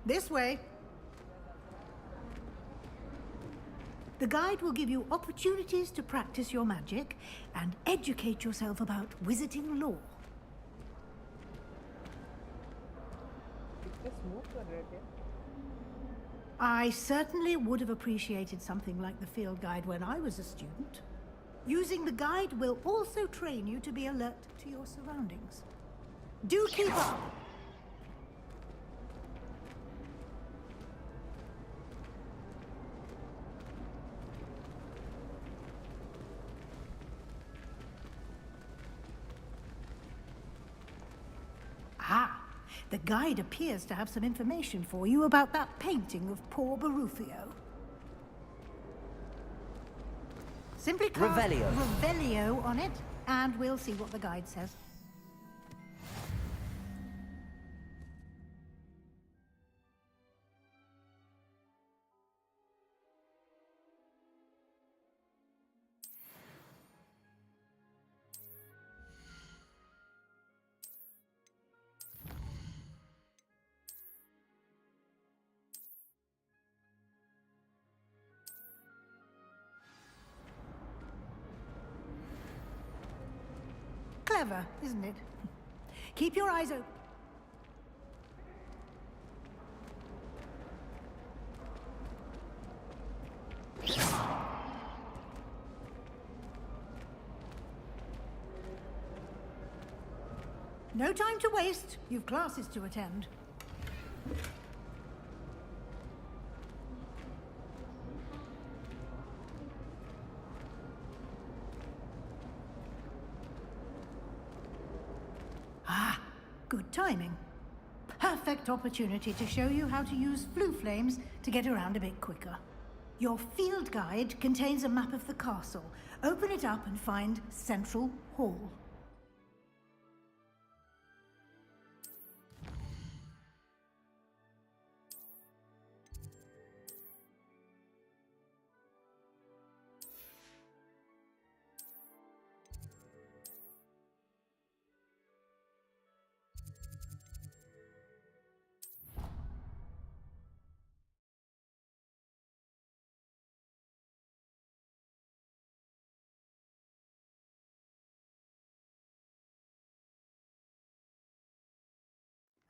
This way. The guide will give you opportunities to practice your magic and educate yourself about wizarding lore. I certainly would have appreciated something like the field guide when I was a student. Using the guide will also train you to be alert to your surroundings. Do keep up! Ah! The guide appears to have some information for you about that painting of poor Barufio. Simply cast Revelio. Revelio on it, and we'll see what the guide says. Clever, isn't it? Keep your eyes open. No time to waste. You've classes to attend. Ah, good timing. Perfect opportunity to show you how to use flue flames to get around a bit quicker. Your field guide contains a map of the castle. Open it up and find Central Hall.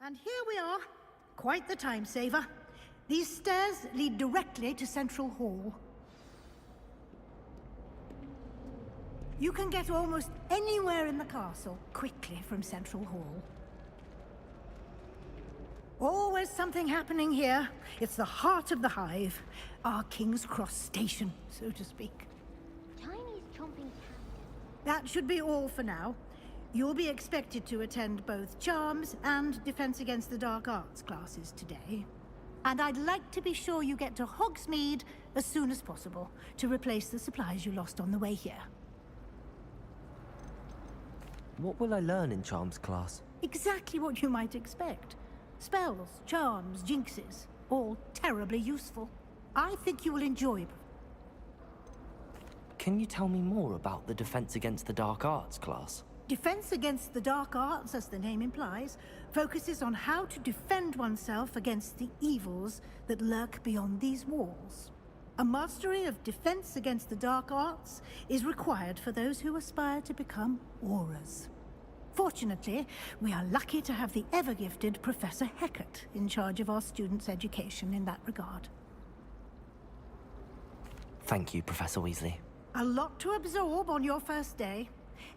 And here we are. Quite the time saver. These stairs lead directly to Central Hall. You can get almost anywhere in the castle quickly from Central Hall. Always something happening here. It's the heart of the hive. Our King's Cross station, so to speak. Chinese chomping cactus. That should be all for now. You'll be expected to attend both Charms and Defense Against the Dark Arts classes today. And I'd like to be sure you get to Hogsmeade as soon as possible to replace the supplies you lost on the way here. What will I learn in Charms class? Exactly what you might expect. Spells, charms, jinxes, all terribly useful. I think you will enjoy them. Can you tell me more about the Defense Against the Dark Arts class? Defense Against the Dark Arts, as the name implies, focuses on how to defend oneself against the evils that lurk beyond these walls. A mastery of Defense Against the Dark Arts is required for those who aspire to become Aurors. Fortunately, we are lucky to have the ever-gifted Professor Hecat in charge of our students' education in that regard. Thank you, Professor Weasley. A lot to absorb on your first day,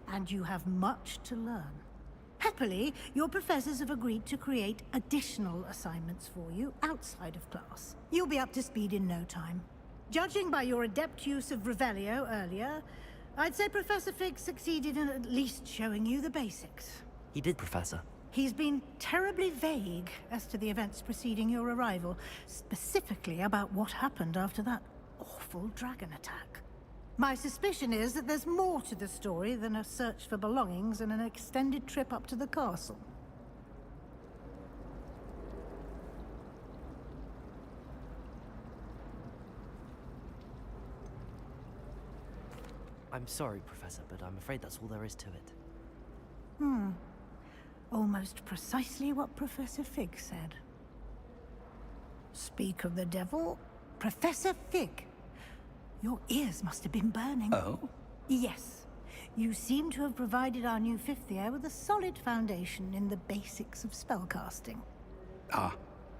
and you have much to learn. Happily, your professors have agreed to create additional assignments for you outside of class. You'll be up to speed in no time. Judging by your adept use of Revelio earlier, I'd say Professor Fig succeeded in at least showing you the basics. He did, Professor. He's been terribly vague as to the events preceding your arrival, specifically about what happened after that awful dragon attack. My suspicion is that there's more to the story than a search for belongings and an extended trip up to the castle. I'm sorry, Professor, but I'm afraid that's all there is to it. Almost precisely what Professor Fig said. Speak of the devil, Professor Fig. Your ears must have been burning. Oh? Yes. You seem to have provided our new fifth year with a solid foundation in the basics of spellcasting. Ah,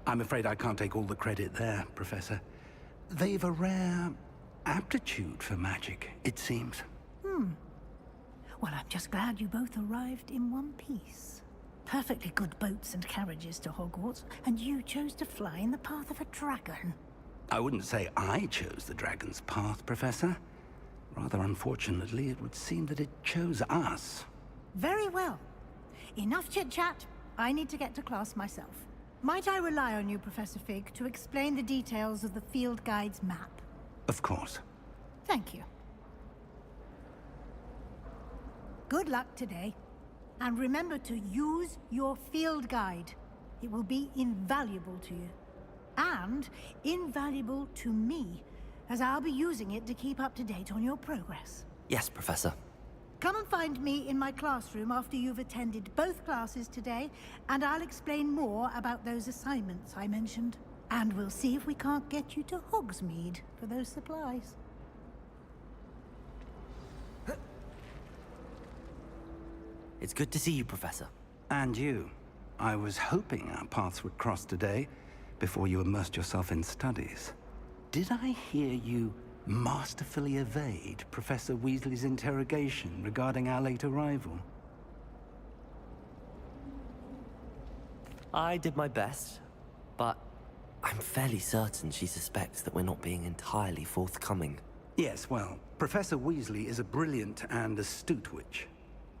I'm afraid I can't take all the credit there, Professor. They've a rare aptitude for magic, it seems. Well, I'm just glad you both arrived in one piece. Perfectly good boats and carriages to Hogwarts, and you chose to fly in the path of a dragon. I wouldn't say I chose the dragon's path, Professor. Rather unfortunately, it would seem that it chose us. Very well. Enough chit-chat. I need to get to class myself. Might I rely on you, Professor Fig, to explain the details of the field guide's map? Of course. Thank you. Good luck today. And remember to use your field guide. It will be invaluable to you. And invaluable to me, as I'll be using it to keep up to date on your progress. Yes, Professor. Come and find me in my classroom after you've attended both classes today, and I'll explain more about those assignments I mentioned. And we'll see if we can't get you to Hogsmeade for those supplies. It's good to see you, Professor. And you. I was hoping our paths would cross today, before you immersed yourself in studies. Did I hear you masterfully evade Professor Weasley's interrogation regarding our late arrival? I did my best, but I'm fairly certain she suspects that we're not being entirely forthcoming. Yes, well, Professor Weasley is a brilliant and astute witch.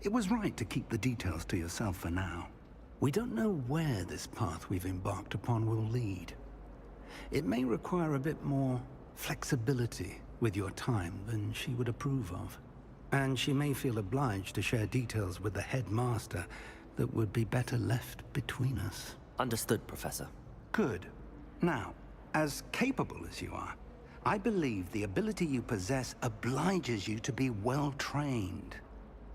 It was right to keep the details to yourself for now. We don't know where this path we've embarked upon will lead. It may require a bit more flexibility with your time than she would approve of. And she may feel obliged to share details with the headmaster that would be better left between us. Understood, Professor. Good. Now, as capable as you are, I believe the ability you possess obliges you to be well-trained.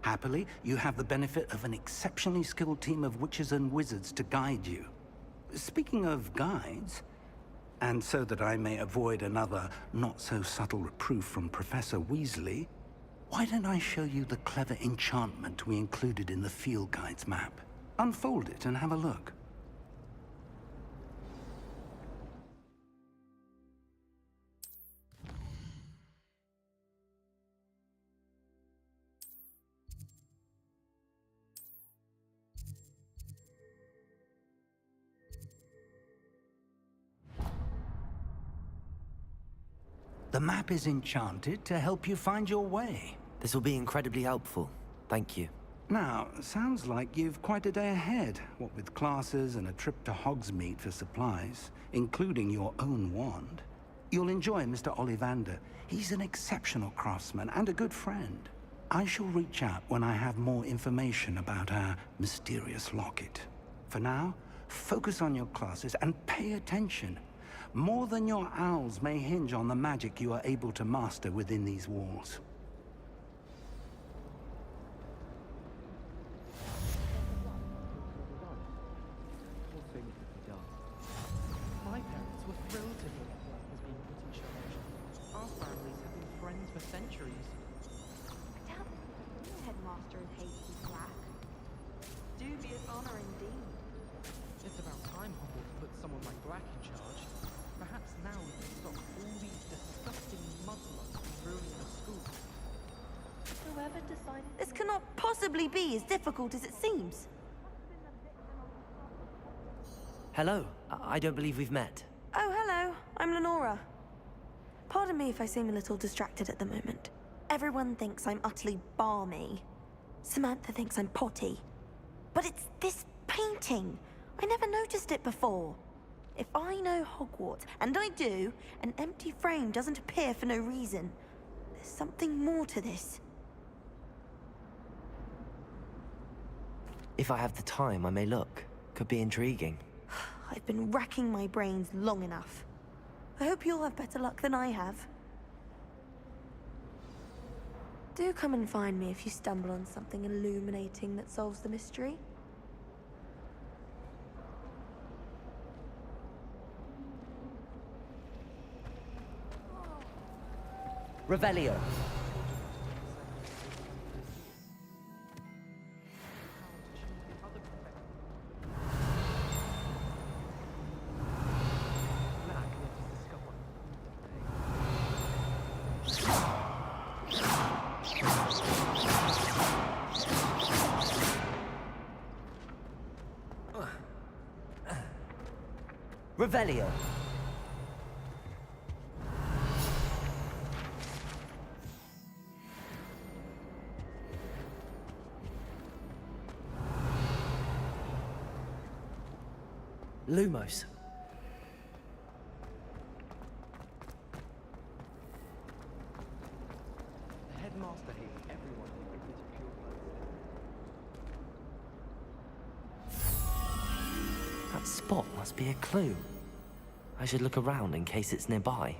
Happily, you have the benefit of an exceptionally skilled team of witches and wizards to guide you. Speaking of guides, and so that I may avoid another not-so-subtle reproof from Professor Weasley, why don't I show you the clever enchantment we included in the field guide's map? Unfold it and have a look. The map is enchanted to help you find your way. This will be incredibly helpful. Thank you. Now, sounds like you've quite a day ahead, what with classes and a trip to Hogsmeade for supplies, including your own wand. You'll enjoy Mr. Ollivander. He's an exceptional craftsman and a good friend. I shall reach out when I have more information about our mysterious locket. For now, focus on your classes and pay attention. More than your owls may hinge on the magic you are able to master within these walls. My parents were thrilled to hear that work has been put in charge. Our families have been friends for centuries. I doubt the new headmaster is Hasty Black. Dubious honor indeed. It's about time Hogwarts put someone like Black in charge. Perhaps now we can stop all these disgusting mudslums from ruining the school. Whoever decided... This cannot possibly be as difficult as it seems. Hello. I don't believe we've met. Oh, hello. I'm Lenora. Pardon me if I seem a little distracted at the moment. Everyone thinks I'm utterly balmy. Samantha thinks I'm potty. But it's this painting. I never noticed it before. If I know Hogwarts, and I do, an empty frame doesn't appear for no reason. There's something more to this. If I have the time, I may look. Could be intriguing. I've been racking my brains long enough. I hope you'll have better luck than I have. Do come and find me if you stumble on something illuminating that solves the mystery. Revelio. Revelio. Lumos. The headmaster hates everyone who repeats pure blood. That spot must be a clue. I should look around in case it's nearby.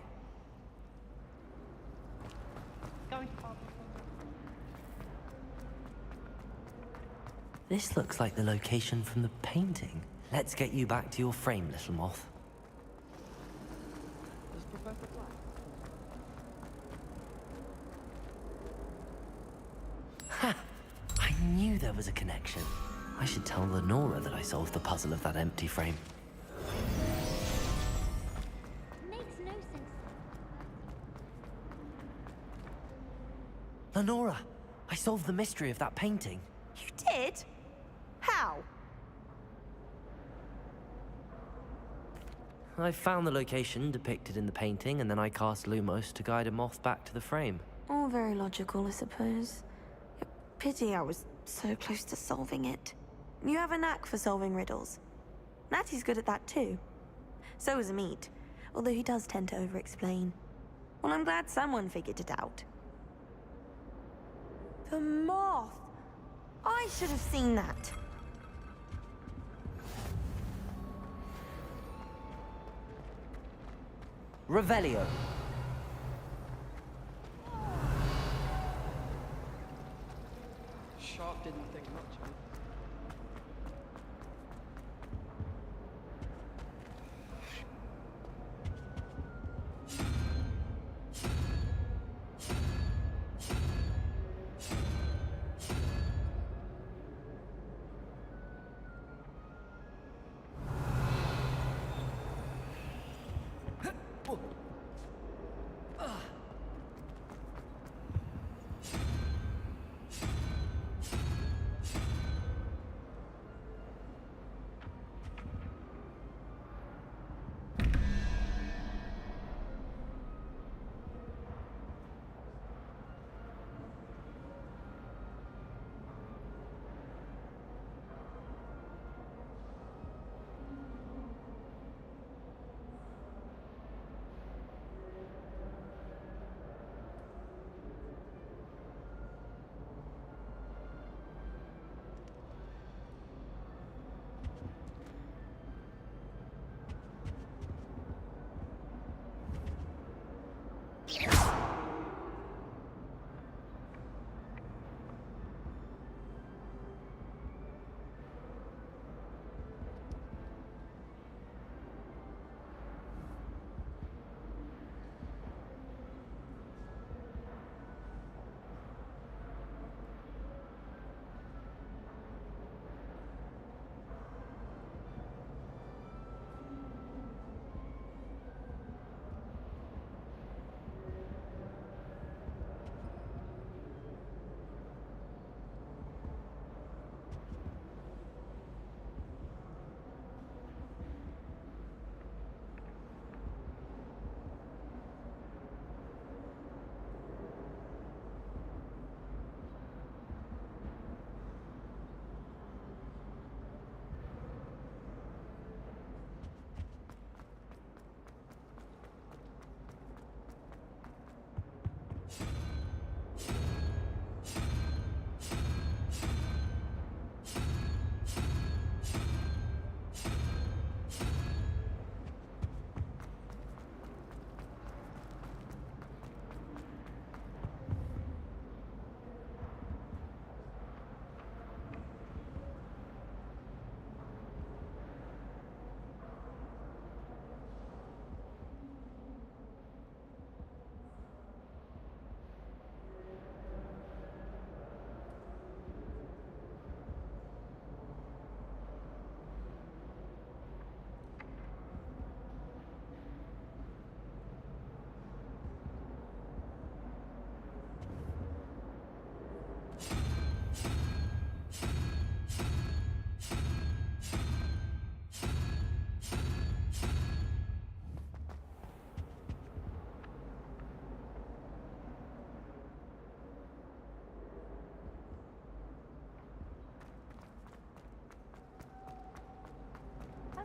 This looks like the location from the painting. Let's get you back to your frame, little moth. Does Professor Black? Ha! I knew there was a connection. I should tell Lenora that I solved the puzzle of that empty frame. Makes no sense. Lenora, I solved the mystery of that painting. You did? How? I found the location depicted in the painting, and then I cast Lumos to guide a moth back to the frame. All very logical, I suppose. Pity I was so close to solving it. You have a knack for solving riddles. Natty's good at that too. So is Amit, although he does tend to over-explain. Well, I'm glad someone figured it out. The moth! I should have seen that. Revelio. Sharp didn't think much of it.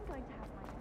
going to have my own.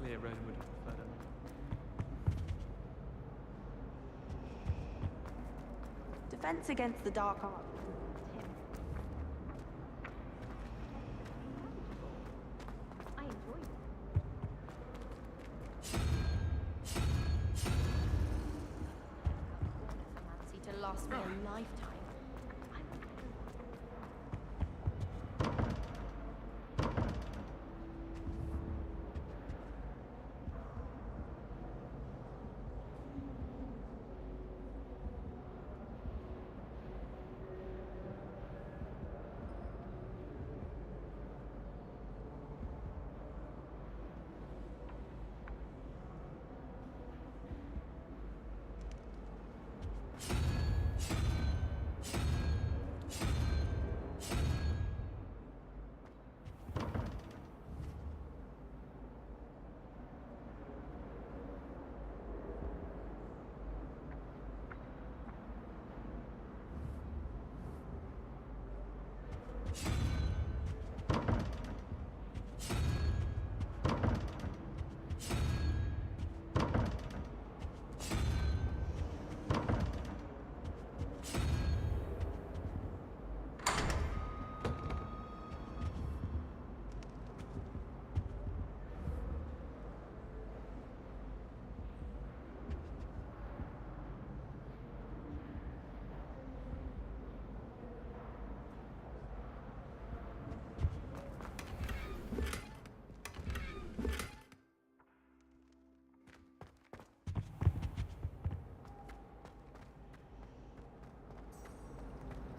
Clear Rowan would have preferred it. Defense against the dark arts. I enjoy it. Fancy to last me a lifetime.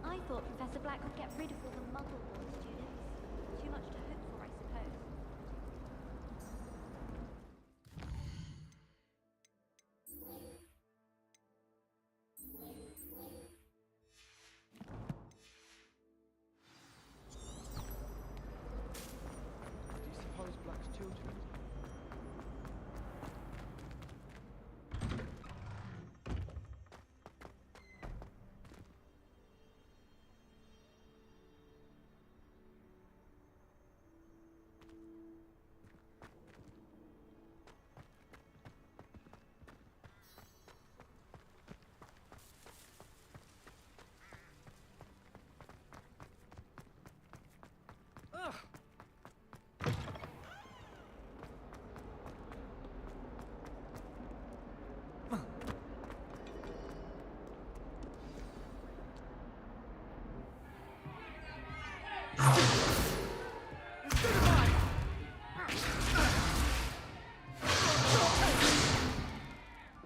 I thought Professor Black would get rid of all the Muggle-born students. Too much to hope for, I suppose. Do you suppose Black's children?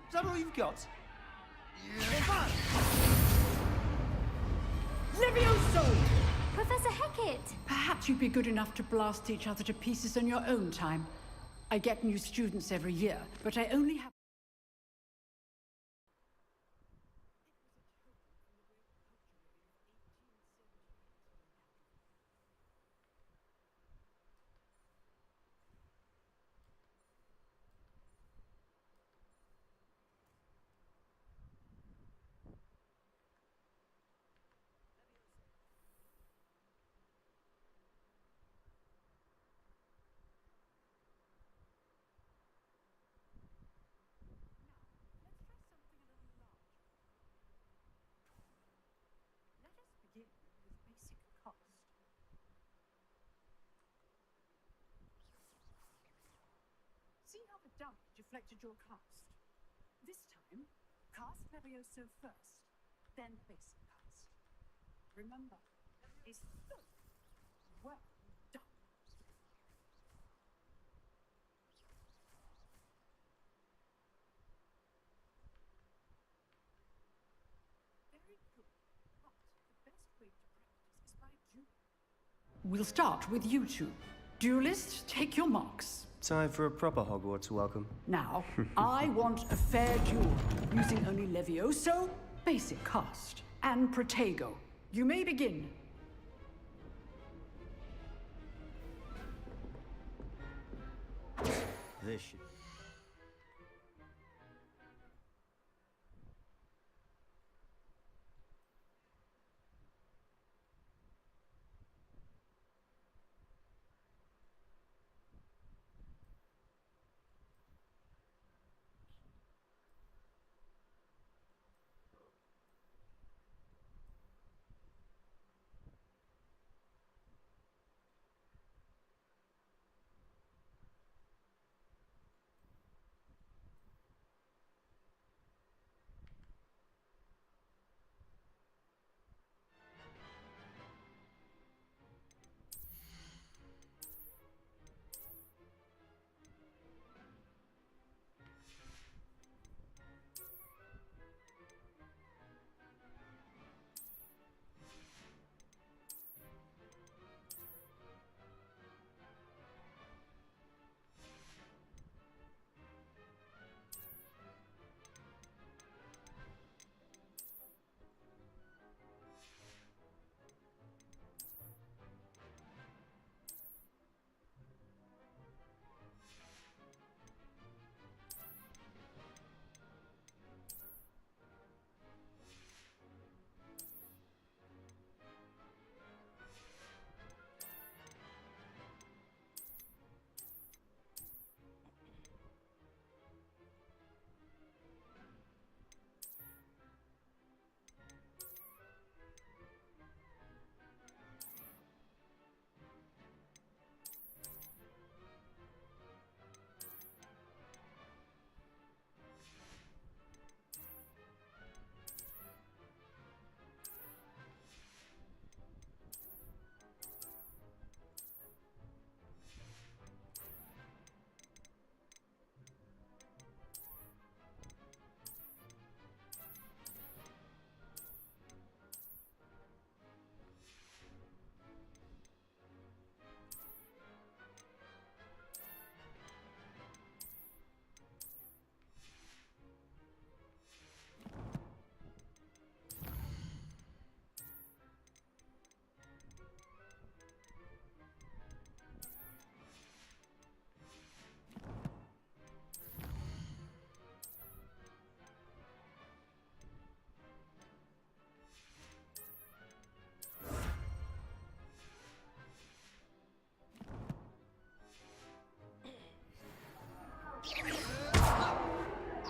Is that all you've got? Levioso! Professor Hecat! Perhaps you'd be good enough to blast each other to pieces on your own time. I get new students every year, but I only have... Begin with basic cost. See how the dump deflected your cast? This time, cast Levioso first, then basic cast. Remember, it's so well done. Very good. We'll start with you two. Duelists, take your marks. Time for a proper Hogwarts welcome. Now, I want a fair duel, using only Levioso, basic cast, and Protego. You may begin. This should...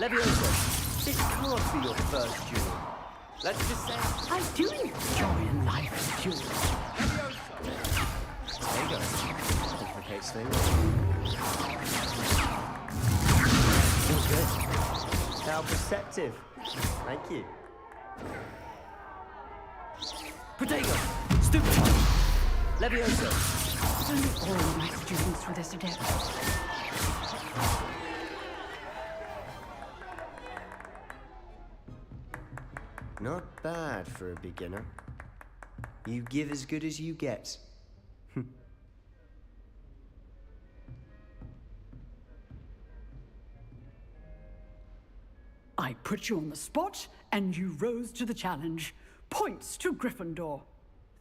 Levioso! This can't be your first duel. Let's just say... I do enjoy a life duel. There you go. Complicates things. Feels good. How perceptive. Thank you. Protego! Stupefy! Levioso! If only all my students were this adept. Not bad for a beginner. You give as good as you get. I put you on the spot, and you rose to the challenge. Points to Gryffindor.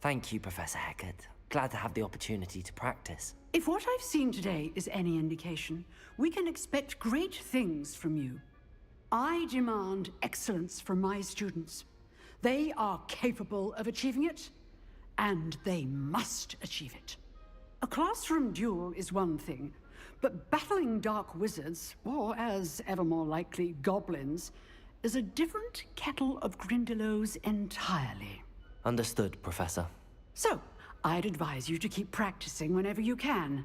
Thank you, Professor Hecat. Glad to have the opportunity to practice. If what I've seen today is any indication, we can expect great things from you. I demand excellence from my students. They are capable of achieving it, and they must achieve it. A classroom duel is one thing, but battling dark wizards, or as ever more likely, goblins, is a different kettle of Grindylows entirely. Understood, Professor. So, I'd advise you to keep practicing whenever you can.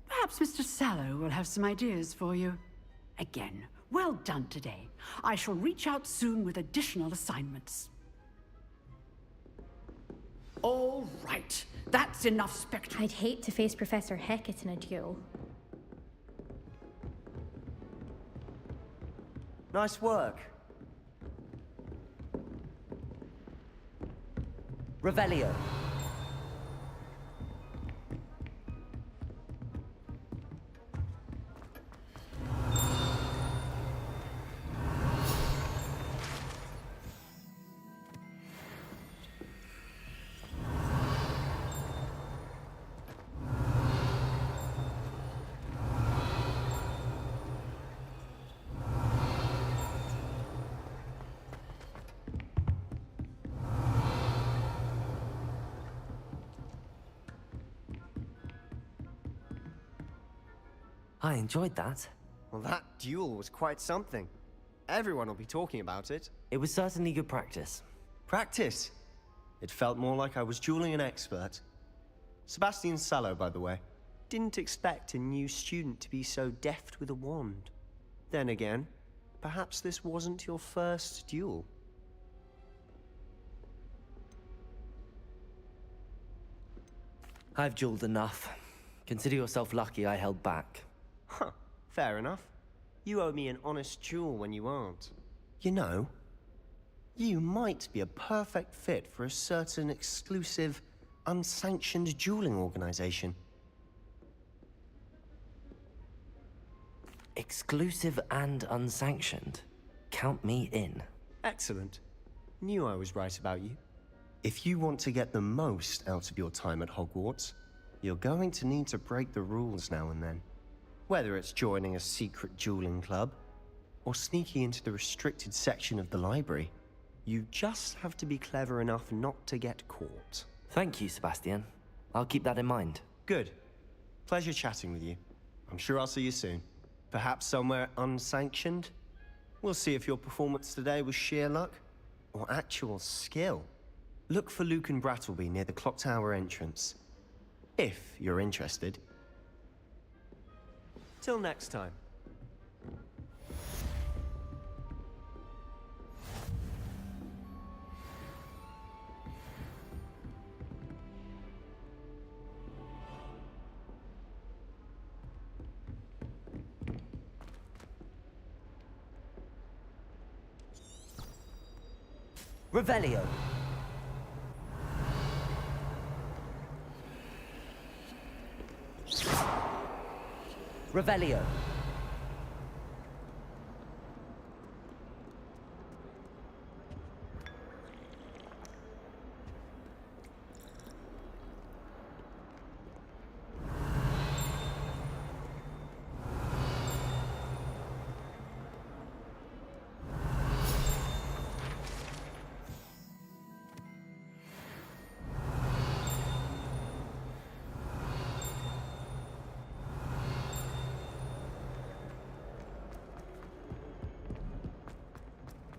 Perhaps Mr. Sallow will have some ideas for you. Again, well done today. I shall reach out soon with additional assignments. All right, that's enough spectacle. I'd hate to face Professor Hecat in a duel. Nice work. Revelio. I enjoyed that. Well, that duel was quite something. Everyone will be talking about it. It was certainly good practice. Practice? It felt more like I was dueling an expert. Sebastian Sallow, by the way. Didn't expect a new student to be so deft with a wand. Then again, perhaps this wasn't your first duel. I've dueled enough. Consider yourself lucky I held back. Huh, fair enough. You owe me an honest duel when you aren't. You know, you might be a perfect fit for a certain exclusive, unsanctioned dueling organization. Exclusive and unsanctioned? Count me in. Excellent. Knew I was right about you. If you want to get the most out of your time at Hogwarts, you're going to need to break the rules now and then. Whether it's joining a secret dueling club, or sneaking into the restricted section of the library, you just have to be clever enough not to get caught. Thank you, Sebastian. I'll keep that in mind. Good. Pleasure chatting with you. I'm sure I'll see you soon. Perhaps somewhere unsanctioned? We'll see if your performance today was sheer luck, or actual skill. Look for Luke and Brattleby near the clock tower entrance. If you're interested. Till next time. Revelio. Revelio.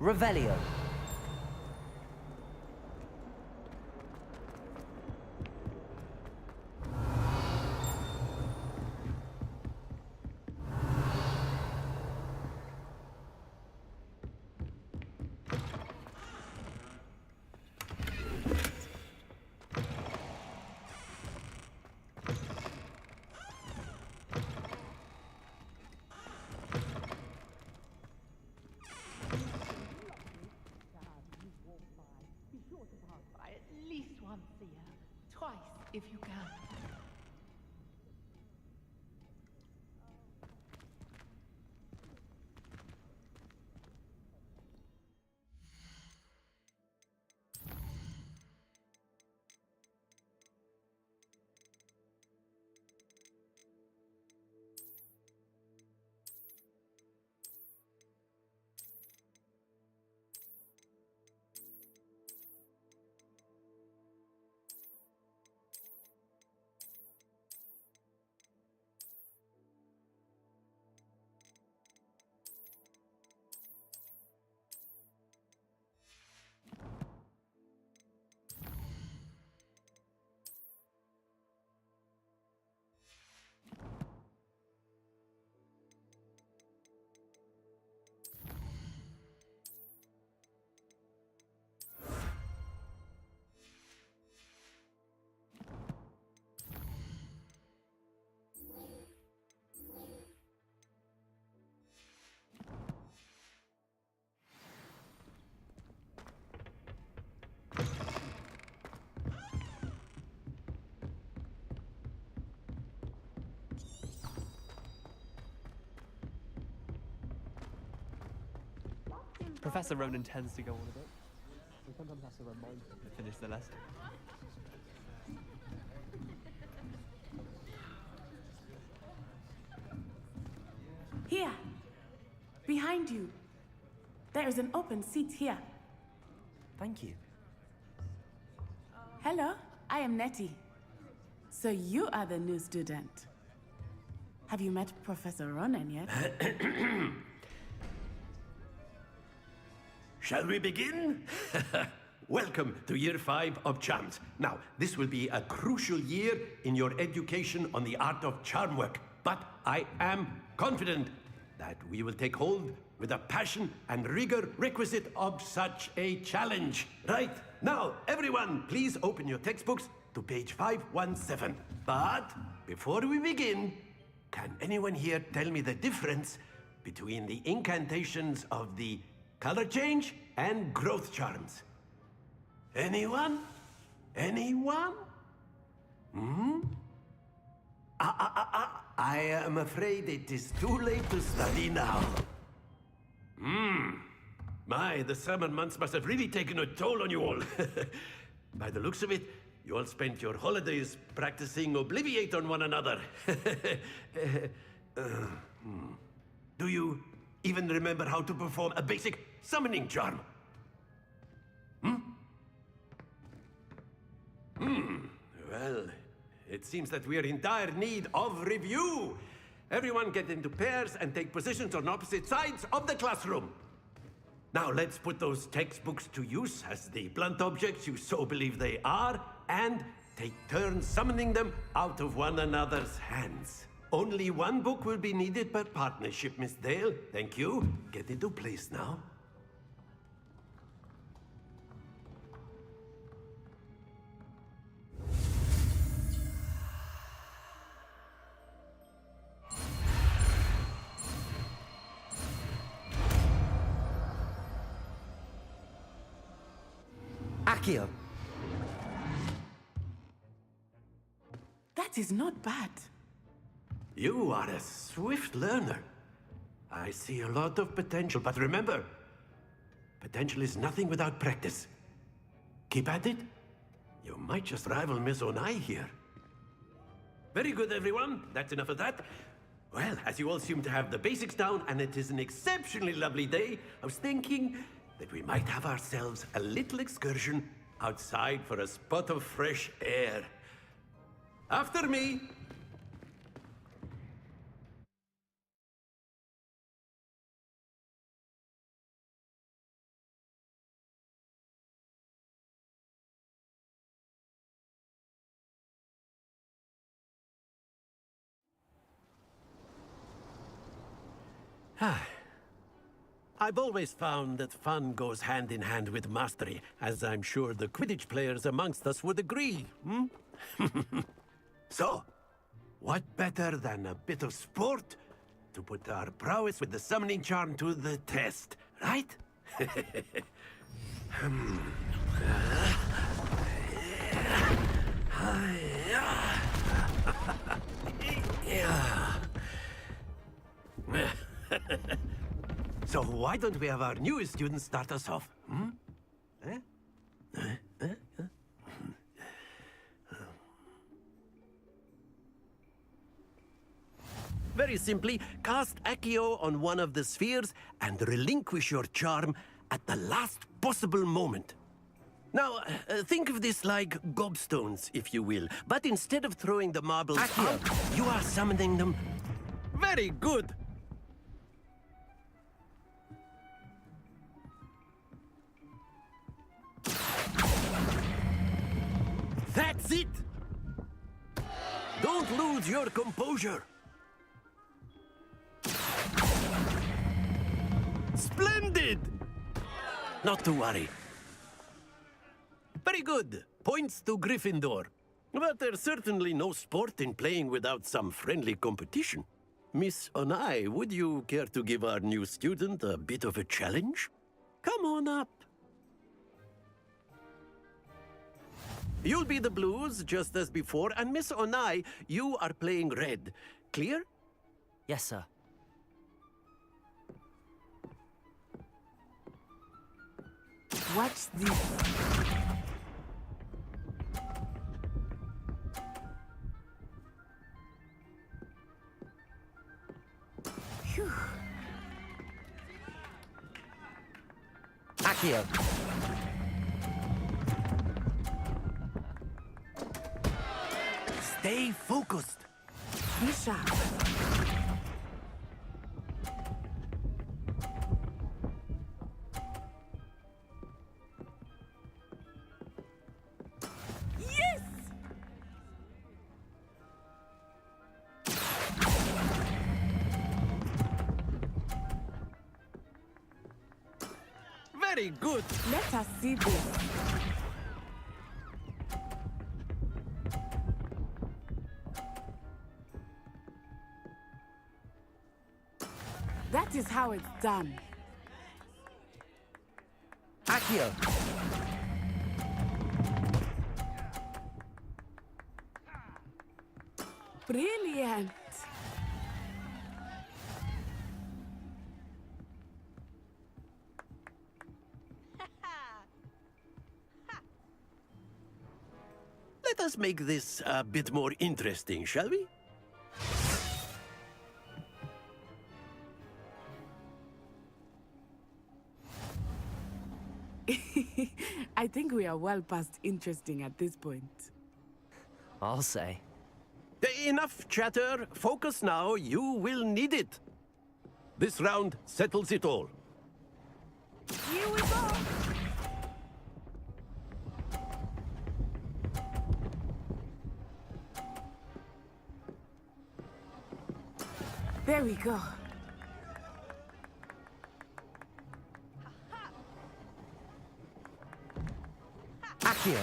Revelio. By at least once a year. Twice, if you can. Professor Ronan tends to go on a bit. We sometimes have to remind him to finish the lesson. Here. Behind you. There is an open seat here. Thank you. Hello, I am Nettie. So you are the new student. Have you met Professor Ronan yet? Shall we begin? Welcome to Year 5 of Charms. Now, this will be a crucial year in your education on the art of charm work, but I am confident that we will take hold with the passion and rigor requisite of such a challenge. Right, now, everyone, please open your textbooks to page 517. But before we begin, can anyone here tell me the difference between the incantations of the color change and growth charms? Anyone? Anyone? Hmm? I am afraid it is too late to study now. My, the summer months must have really taken a toll on you all. By the looks of it, you all spent your holidays practicing Obliviate on one another. Do you even remember how to perform a basic summoning charm? Well, it seems that we are in dire need of review. Everyone get into pairs and take positions on opposite sides of the classroom. Now let's put those textbooks to use as the blunt objects you so believe they are, and take turns summoning them out of one another's hands. Only one book will be needed per partnership, Miss Dale. Thank you. Get into place now. Accio. That is not bad. You are a swift learner. I see a lot of potential, but remember, potential is nothing without practice. Keep at it. You might just rival Miss Onai here. Very good, everyone. That's enough of that. Well, as you all seem to have the basics down, and it is an exceptionally lovely day, I was thinking that we might have ourselves a little excursion outside for a spot of fresh air. After me! I've always found that fun goes hand in hand with mastery, as I'm sure the Quidditch players amongst us would agree, hmm? So, what better than a bit of sport to put our prowess with the summoning charm to the test, right? So why don't we have our newest student start us off? Hmm? Very simply, cast Accio on one of the spheres and relinquish your charm at the last possible moment. Now, think of this like gobstones, if you will. But instead of throwing the marbles out, you are summoning them. Very good! That's it! Don't lose your composure! Splendid! Not to worry. Very good. Points to Gryffindor. But there's certainly no sport in playing without some friendly competition. Miss Onai, would you care to give our new student a bit of a challenge? Come on up. You'll be the blues, just as before, and Miss Onai, you are playing red. Clear? Yes, sir. Watch this. Phew. Accio. Stay focused. Be sharp. Yes! Very good. Let us see this. That is how it's done. Accio. Brilliant. Let us make this a bit more interesting, shall we? I think we are well past interesting at this point. I'll say. Enough chatter. Focus now. You will need it. This round settles it all. Here we go. There we go. Accio.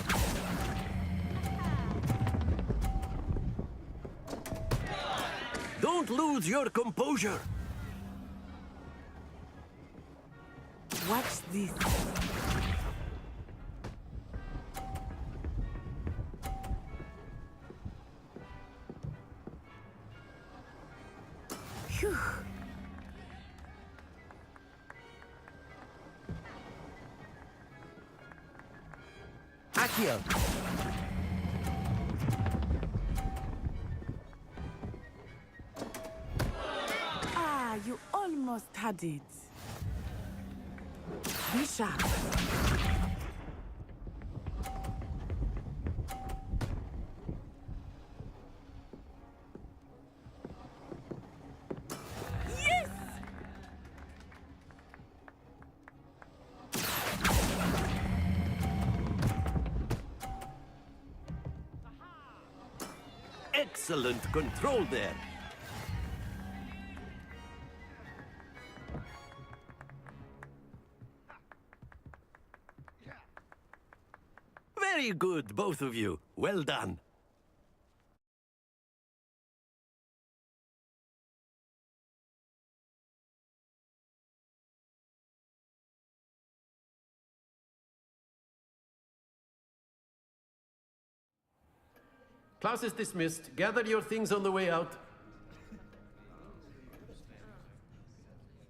Don't lose your composure. Watch this. Phew. Accio. Ah, you almost had it. Be sharp. Yes! Excellent control there. Very good, both of you. Well done. Class is dismissed. Gather your things on the way out.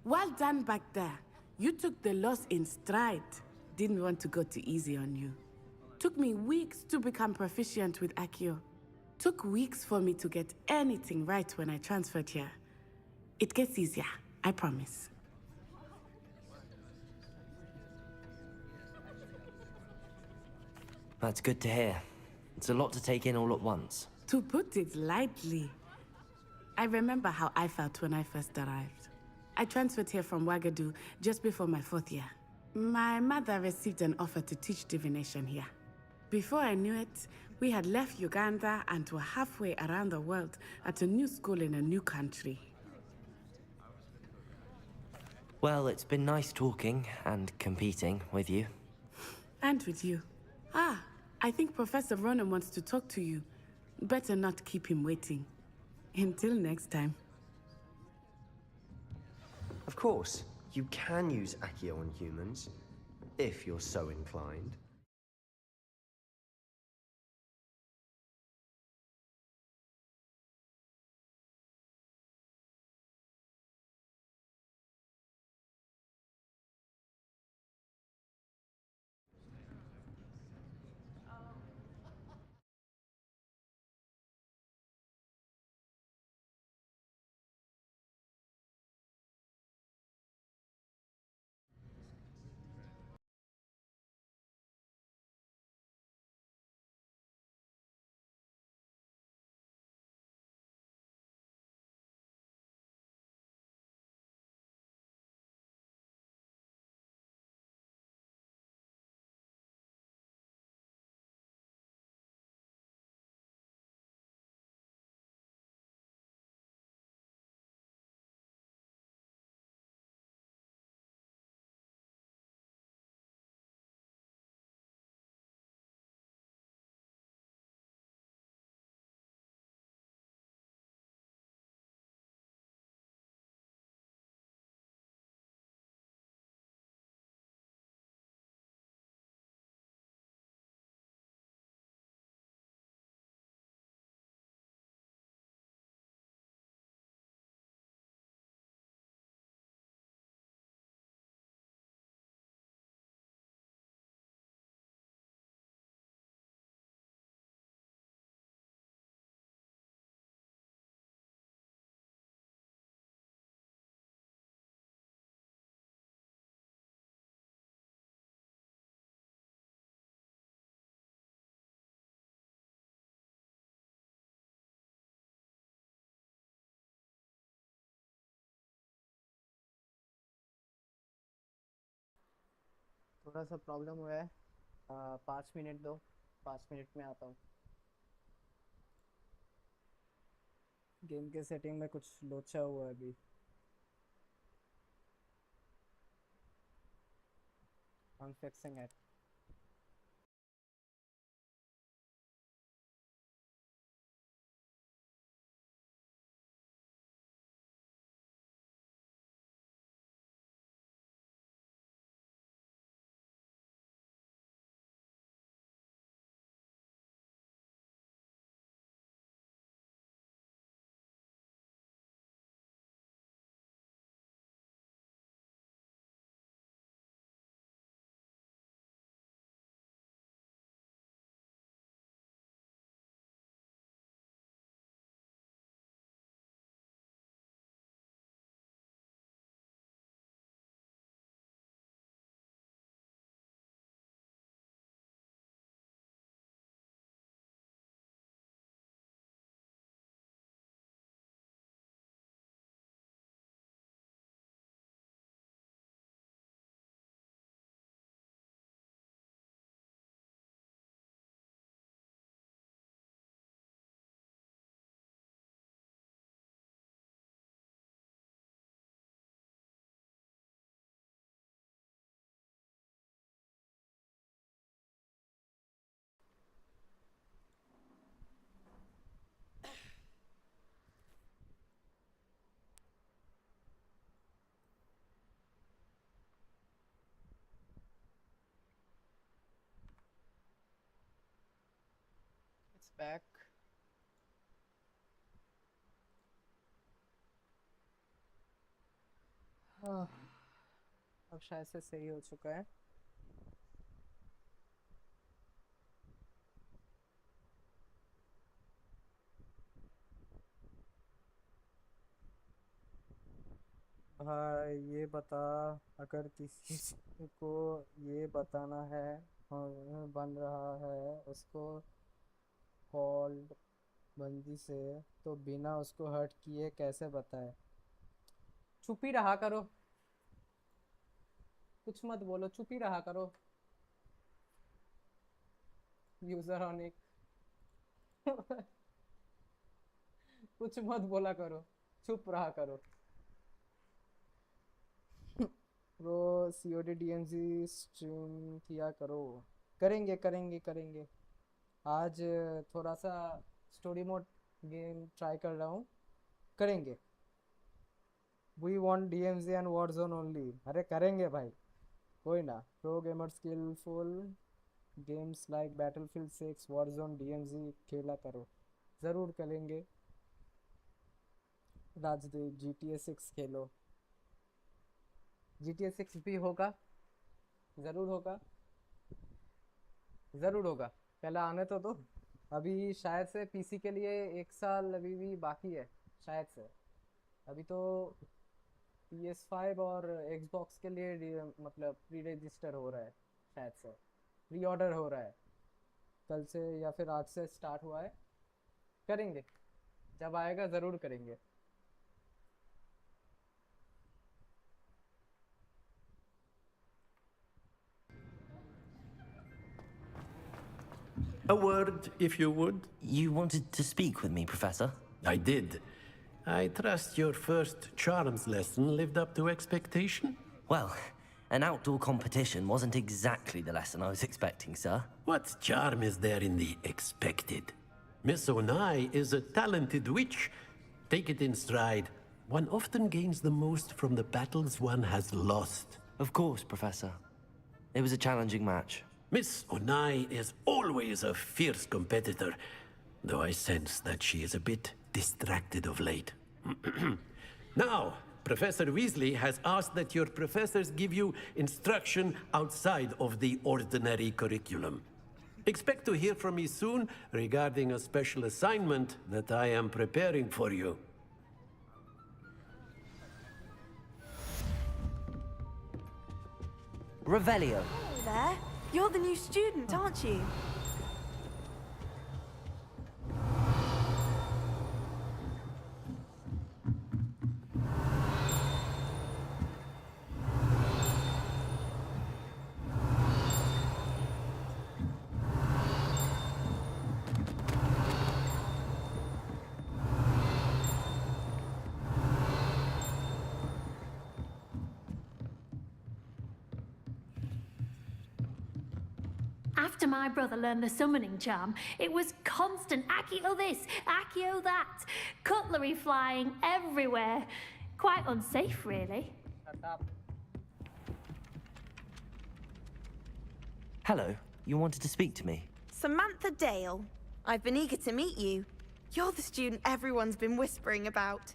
Well done back there. You took the loss in stride. Didn't want to go too easy on you. Took me weeks to become proficient with Accio. Took weeks for me to get anything right when I transferred here. It gets easier, I promise. That's good to hear. It's a lot to take in all at once. To put it lightly, I remember how I felt when I first arrived. I transferred here from Wagadu just before my 4th year. My mother received an offer to teach divination here. Before I knew it, we had left Uganda and were halfway around the world at a new school in a new country. Well, it's been nice talking and competing with you. And with you. Ah, I think Professor Ronan wants to talk to you. Better not keep him waiting. Until next time. Of course, you can use Accio on humans, if you're so inclined. थोड़ा सा problem हुआ है 5 minute दो 5 minute में आता हूँ game के setting में कुछ लोचा हुआ है अभी I'm fixing it back. अब शायद से सही हो चुका है. हाँ ये बता, अगर किसी को ये बताना है और बन रहा है उसको कॉल्ड बंदी से, तो बिना उसको हर्ट किए कैसे बताए? चुप ही रहा करो, कुछ मत बोलो, चुप ही रहा करो. यूजर ऑन एक कुछ मत बोला करो, चुप रहा करो. प्रो सीओडी डीएमजी स्ट्रीम किया करो. करेंगे करेंगे करेंगे. आज थोड़ा सा स्टोरी मोड गेम ट्राई कर रहा हूँ, करेंगे. We want DMG and Warzone only. अरे करेंगे भाई, कोई ना. Pro gamer skillful games like Battlefield 6, Warzone, DMG खेला करो. ज़रूर करेंगे. राजदेव GTA 6 खेलो. GTA 6 भी होगा, ज़रूर होगा, ज़रूर होगा. पहले आने तो दो. अभी शायद से पीसी के लिए 1 साल अभी भी बाकी है शायद से. अभी तो PS5 और Xbox के लिए मतलब प्री रजिस्टर हो रहा है शायद से, प्री ऑर्डर हो रहा है. कल से या फिर आज से स्टार्ट हुआ है. करेंगे, जब आएगा ज़रूर करेंगे. A word, if you would. You wanted to speak with me, Professor? I did. I trust your first charms lesson lived up to expectation? Well, an outdoor competition wasn't exactly the lesson I was expecting, sir. What charm is there in the expected? Miss Onai is a talented witch. Take it in stride. One often gains the most from the battles one has lost. Of course, Professor. It was a challenging match. Miss Onai is always a fierce competitor, though I sense that she is a bit distracted of late. Now, Professor Weasley has asked that your professors give you instruction outside of the ordinary curriculum. Expect to hear from me soon regarding a special assignment that I am preparing for you. Revelio. Hello there. You're the new student, aren't you? After my brother learned the summoning charm, it was constant Accio this, Accio that, cutlery flying everywhere. Quite unsafe, really. Hello, you wanted to speak to me? Samantha Dale. I've been eager to meet you. You're the student everyone's been whispering about.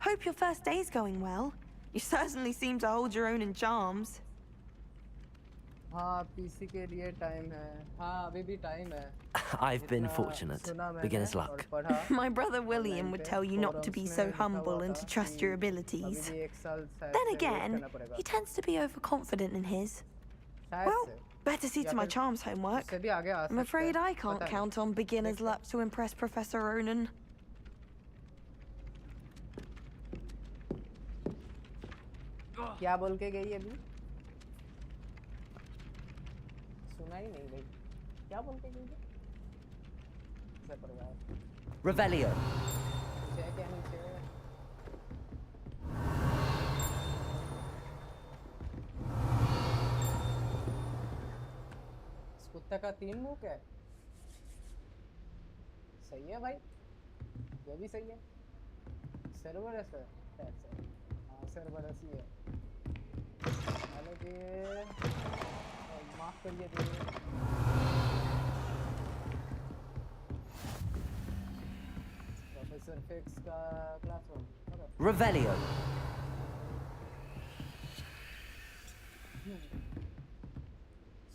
Hope your first day's going well. You certainly seem to hold your own in charms. हाँ PC के लिए time है. हाँ अभी भी time है. I've been fortunate. Beginner's luck. My brother William would tell you not to be so humble and to trust your abilities. Then again, he tends to be overconfident in his. Well, better see to my charms homework. I'm afraid I can't count on beginner's luck to impress Professor Ronan. क्या बोल के गई अभी? सुना ही नहीं भाई. क्या बोल के गई? Revelio. नीचे क्या नीचे? इस कुत्ते का 3 मुंह है. सही है भाई. ये भी सही है. सर्वरस है. हाँ सर्वरस ही है. हालांकि माफ करिए Fix का classroom. Okay. Revelio.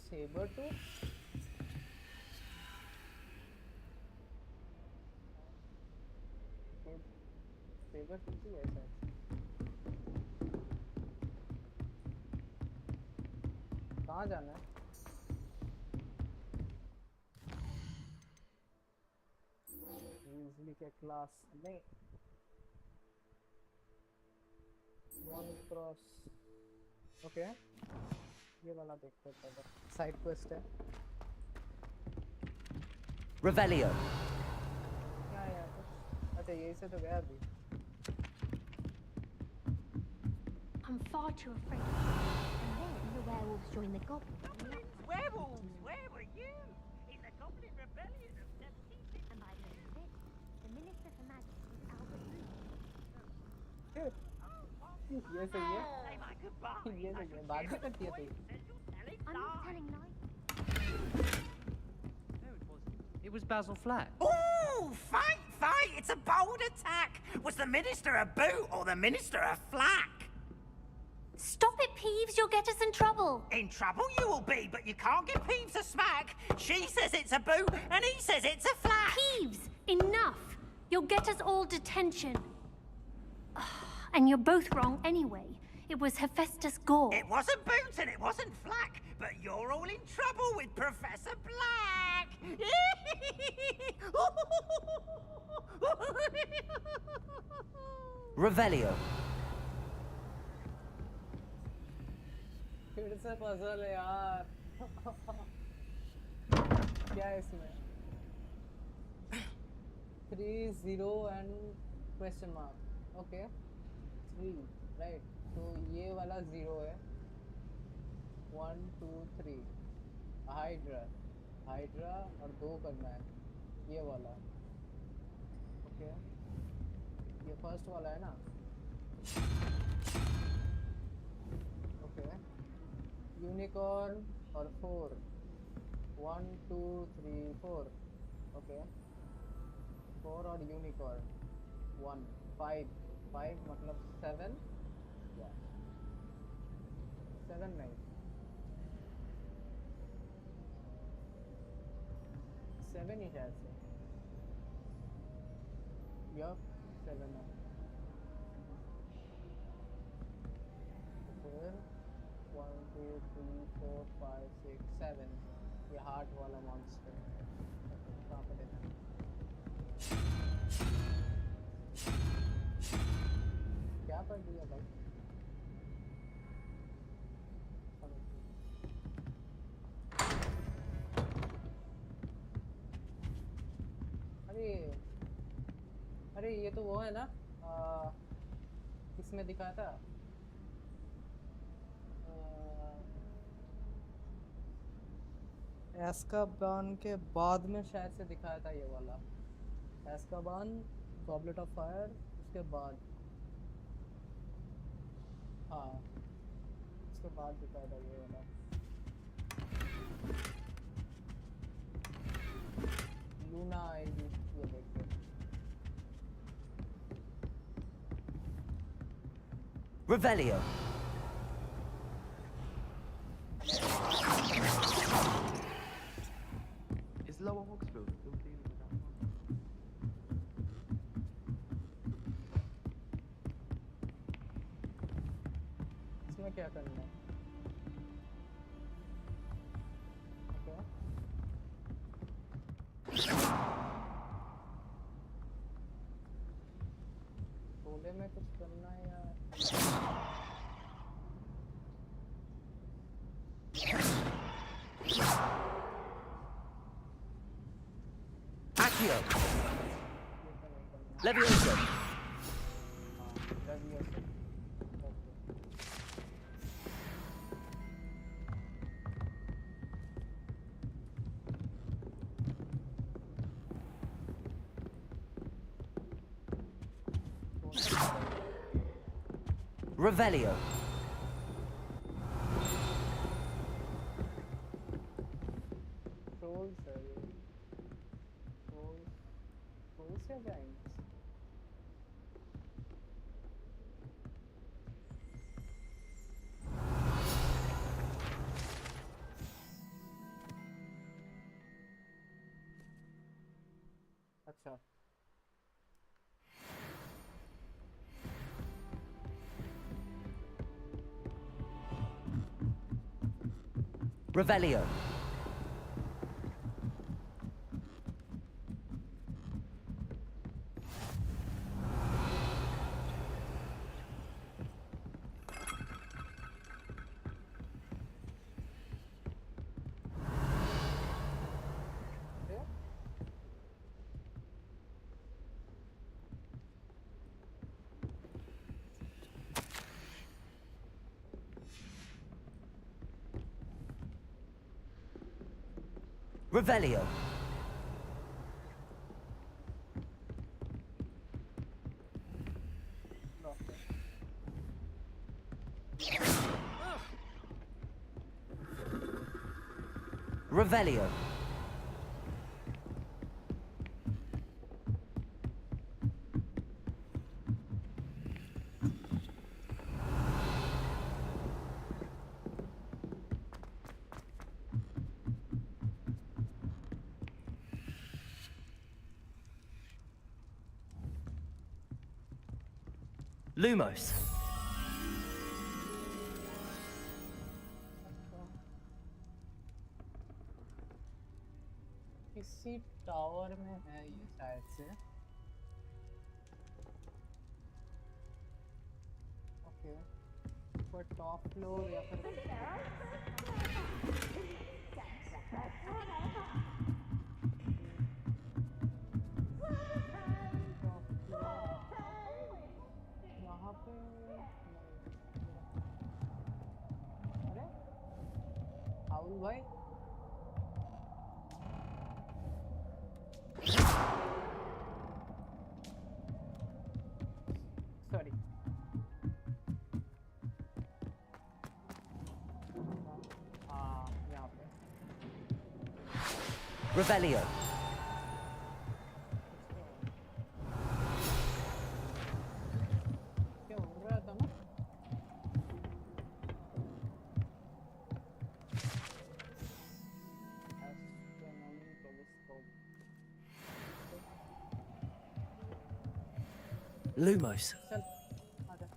Saber tooth. Saber tooth ही है शायद. कहाँ जाना है? Weasley के क्लास नहीं. One cross. Okay. ये वाला देखते हैं पहले. Side quest है. Revelio. क्या है यार? अच्छा यही से तो गया अभी. I'm far too afraid. And then the werewolves joined the goblins. Werewolves! Where were you? In the Goblin Rebellion of 1750. And by the end of it, the Minister for Magic was Albert Lee. ये सही है. Say my goodbye. ये सही है. बाद में करती है तू. I'm not telling lies. No, it wasn't. It was Basil Flack. Ooh, fight, fight! It's a bold attack! Was the Minister a boot or the Minister a flack? Stop it, Peeves. You'll get us in trouble. In trouble you will be, but you can't give Peeves a smack. She says it's a boot, and he says it's a flack. Peeves, enough. You'll get us all detention. And you're both wrong anyway. It was Hephaestus Gore. It wasn't boot and it wasn't flack, but you're all in trouble with Professor Black. Revelio. फिर से puzzle है यार. क्या है इसमें? 3 0 and question mark. Okay. 3 right. तो ये वाला 0 है. 1 2 3. Hydra और 2 करना है. ये वाला. Okay. ये first वाला है ना? Okay. Unicorn और 4. 1 2 3 4. Okay. 4 और unicorn. 1 5 5 मतलब 7. Yeah. 7 नहीं. 7 ही शायद से. Yup. 7 है. फिर 1 2 3 4 5 6 7. ये हार्ट वाला मॉन्स्टर. कहाँ पे देखना है? क्या पढ़ दिया भाई? अरे ये तो वो है ना, किसमें दिखाया था? एस्काबान के बाद में शायद से दिखाया था ये वाला. एस्काबान, गॉबलेट ऑफ फायर, उसके बाद. हाँ, उसके बाद दिखाया था ये वाला. लूना आएगी ये देखते. Revelio. Is Lower Hogsfield still dealing with that one? इसमें क्या करना है? बोले में कुछ करना है यार. Accio. Levioso. Revelio. Trolls या giants? अच्छा Revelio. Revelio. Revelio. Lumos. किसी टावर में है ये शायद से ओके पर टॉप फ्लोर या फिर वहाँ पे अरे आउल भाई सॉरी हाँ यहाँ पे Revelio. क्या हो रहा था ना Lumos. चल आजा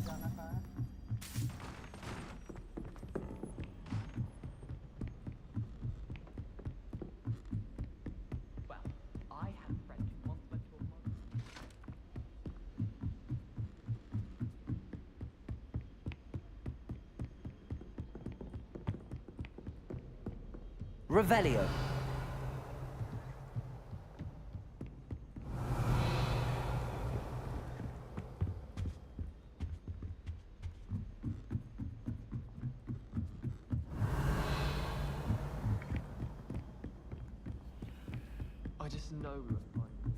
जाना कहाँ है Well, I had a friend who once went to a monk. Revelio. I just know we were fine.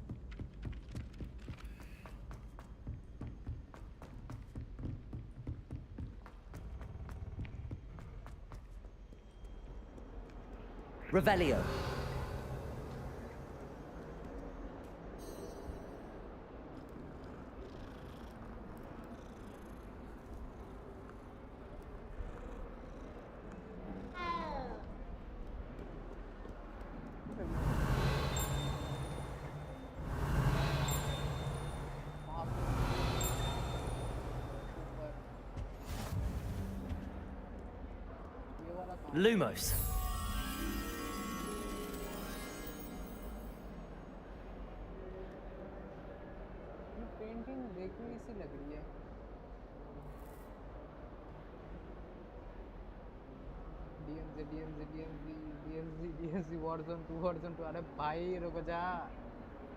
Revelio. Lumos. Painting देखने सी लग रही है डीएमजी वॉरज़ोन 2 अरे भाई रुको जा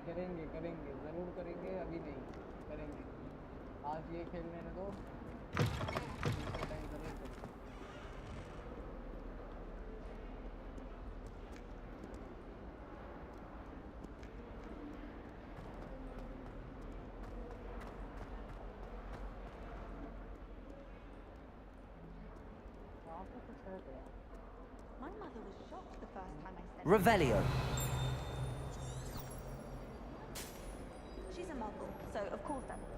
करेंगे करेंगे ज़रूर करेंगे अभी नहीं करेंगे आज ये खेलने दो दूसरा टाइम ज़रूर करेंगे यहाँ पे कुछ है क्या mother was shocked the first time I said Revelio. She's a muggle, so of course that's the case.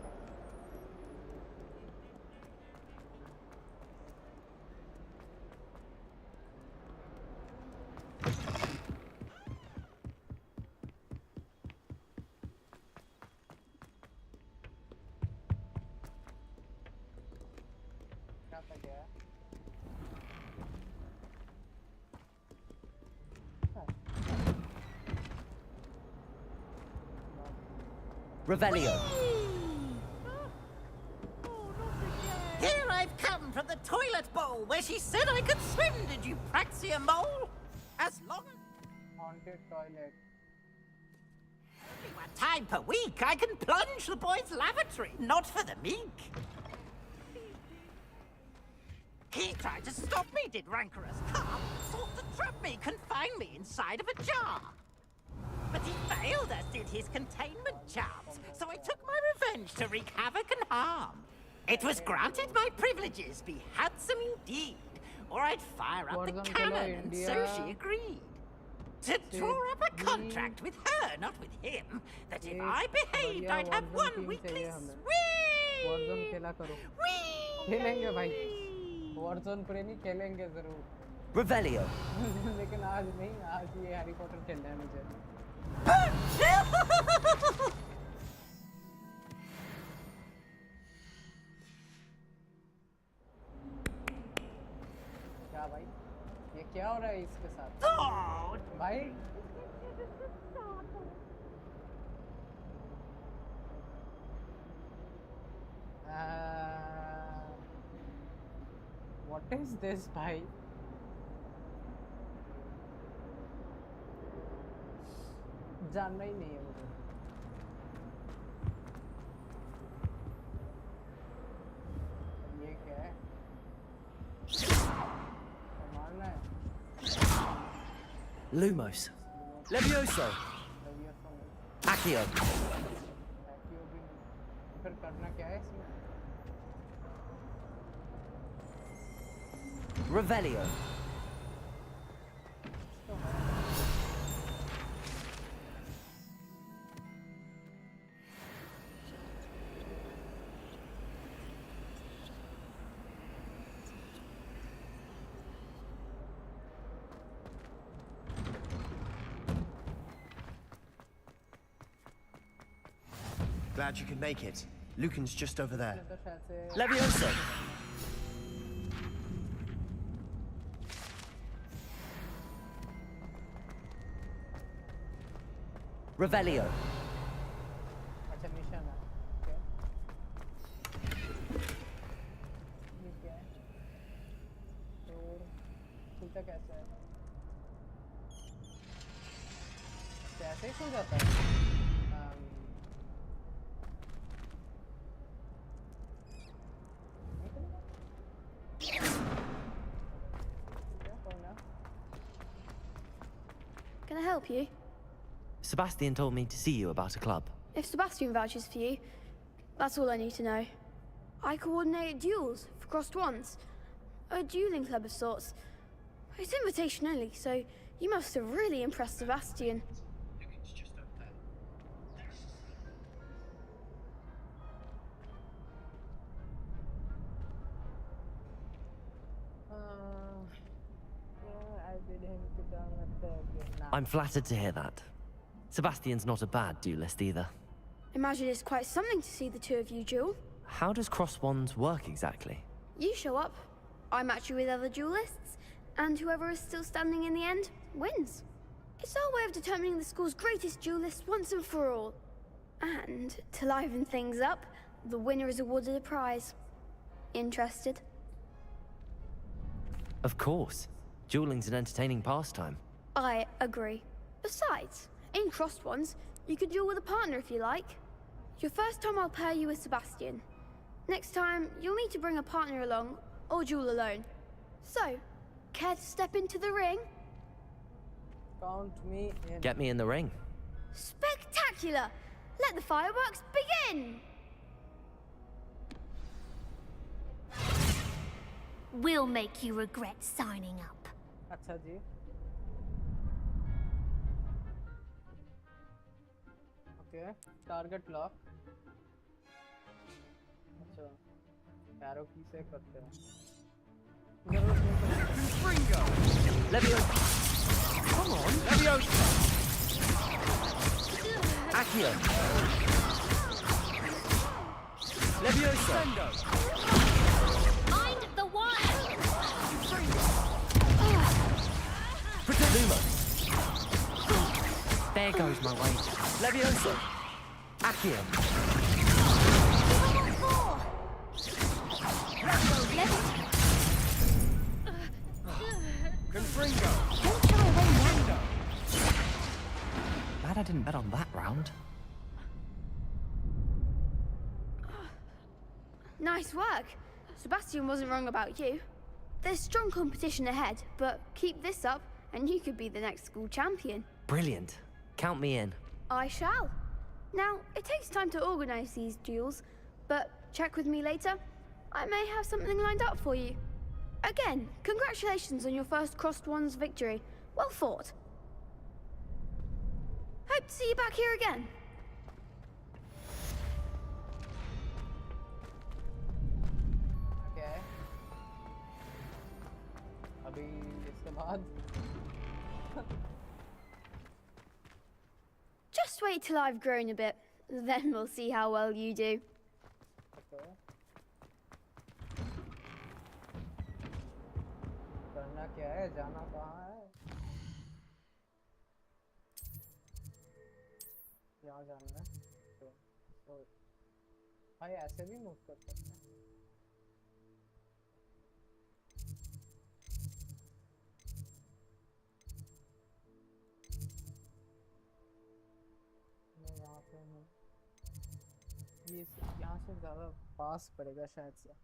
Revelio. Here I've come from the toilet bowl where she said I could swim, did you praxia mole? As long as Haunted toilet. only one time per week I can plunge the boys' lavatory, not for the meek. He tried to stop me, did rancorous Carp, sought to trap me, confine me inside of a jar. But he failed, as did his containment charms, so I took my revenge to wreak havoc and harm. It was granted my privileges be handsome indeed, or I'd fire up the cannon, and so she agreed. To draw up a contract with her, not with him, that if I behaved, I'd have one weekly Warzone खेला करो. खेलेंगे भाई. Warzone पे नहीं खेलेंगे जरूर. Revelio. लेकिन आज नहीं, आज ये हैरी पॉटर खेलना है मुझे. क्या भाई? ये क्या हो रहा है इसके साथ? भाई what is this भाई? जानना ही नहीं है मुझे. ये क्या है? मारना है. Lumos. Levioso. Accio. फिर करना क्या है इसमें? Revelio. Glad you could make it. Lucan's just over there. Levioso. Revelio. अच्छा निशान है. Okay. ये क्या है? तो खुलता कैसे है? कैसे खुल जाता है? Can I help you? Sebastian told me to see you about a club. If Sebastian vouches for you, that's all I need to know. I coordinate duels for crossed wands. A dueling club of sorts. It's invitation only, so you must have really impressed Sebastian. I'm flattered to hear that. Sebastian's not a bad duelist either. Imagine it's quite something to see the two of you duel. How does cross wands work exactly? You show up, I match you with other duelists, and whoever is still standing in the end wins. It's our way of determining the school's greatest duelist once and for all. And to liven things up, the winner is awarded a prize. Interested? Of course. Dueling's an entertaining pastime. I agree. Besides, in crossed ones, you could duel with a partner if you like. Your first time I'll pair you with Sebastian. Next time, you'll need to bring a partner along, or duel alone. So, care to step into the ring? Count me in. Get me in the ring. Spectacular! Let the fireworks begin! We'll make you regret signing up. अच्छा जी. Okay target lock अच्छा arrow की से करते हैं Confringo! Leviosa! Come on! Leviosa! Accio! Leviosa! Sendo! Mind the wire! Luma! There goes my way. Leviosa! Accio! Confringo! Don't shy away now. Glad I didn't bet on that round. Nice work. Sebastian wasn't wrong about you. There's strong competition ahead, but keep this up and you could be the next school champion. Brilliant. Count me in. I shall. Now, it takes time to organize these duels, but check with me later. I may have something lined up for you. Again, congratulations on your first Crossed Wands victory. Well fought. Hope to see you back here again. Okay. अभी इसके बाद Just wait till I've grown a bit. Then we'll see how well you do. Okay. करना क्या है जाना कहाँ है यहाँ जाना है तो भाई ऐसे भी मूव कर सकते हैं मैं यहाँ पे हूँ ये यहाँ से ज़्यादा पास पड़ेगा शायद से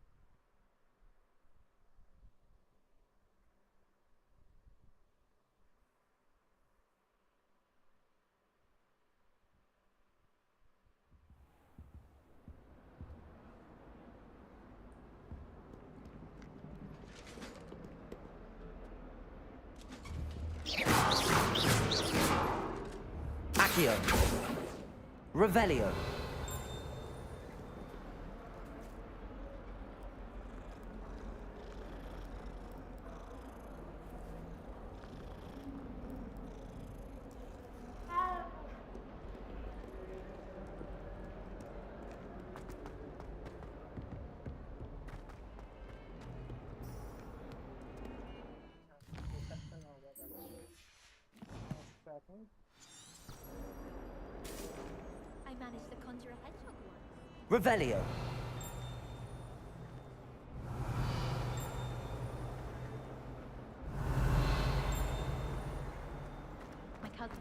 Accio! Revelio! I managed to conjure a hedgehog once. Revelio! My cousin.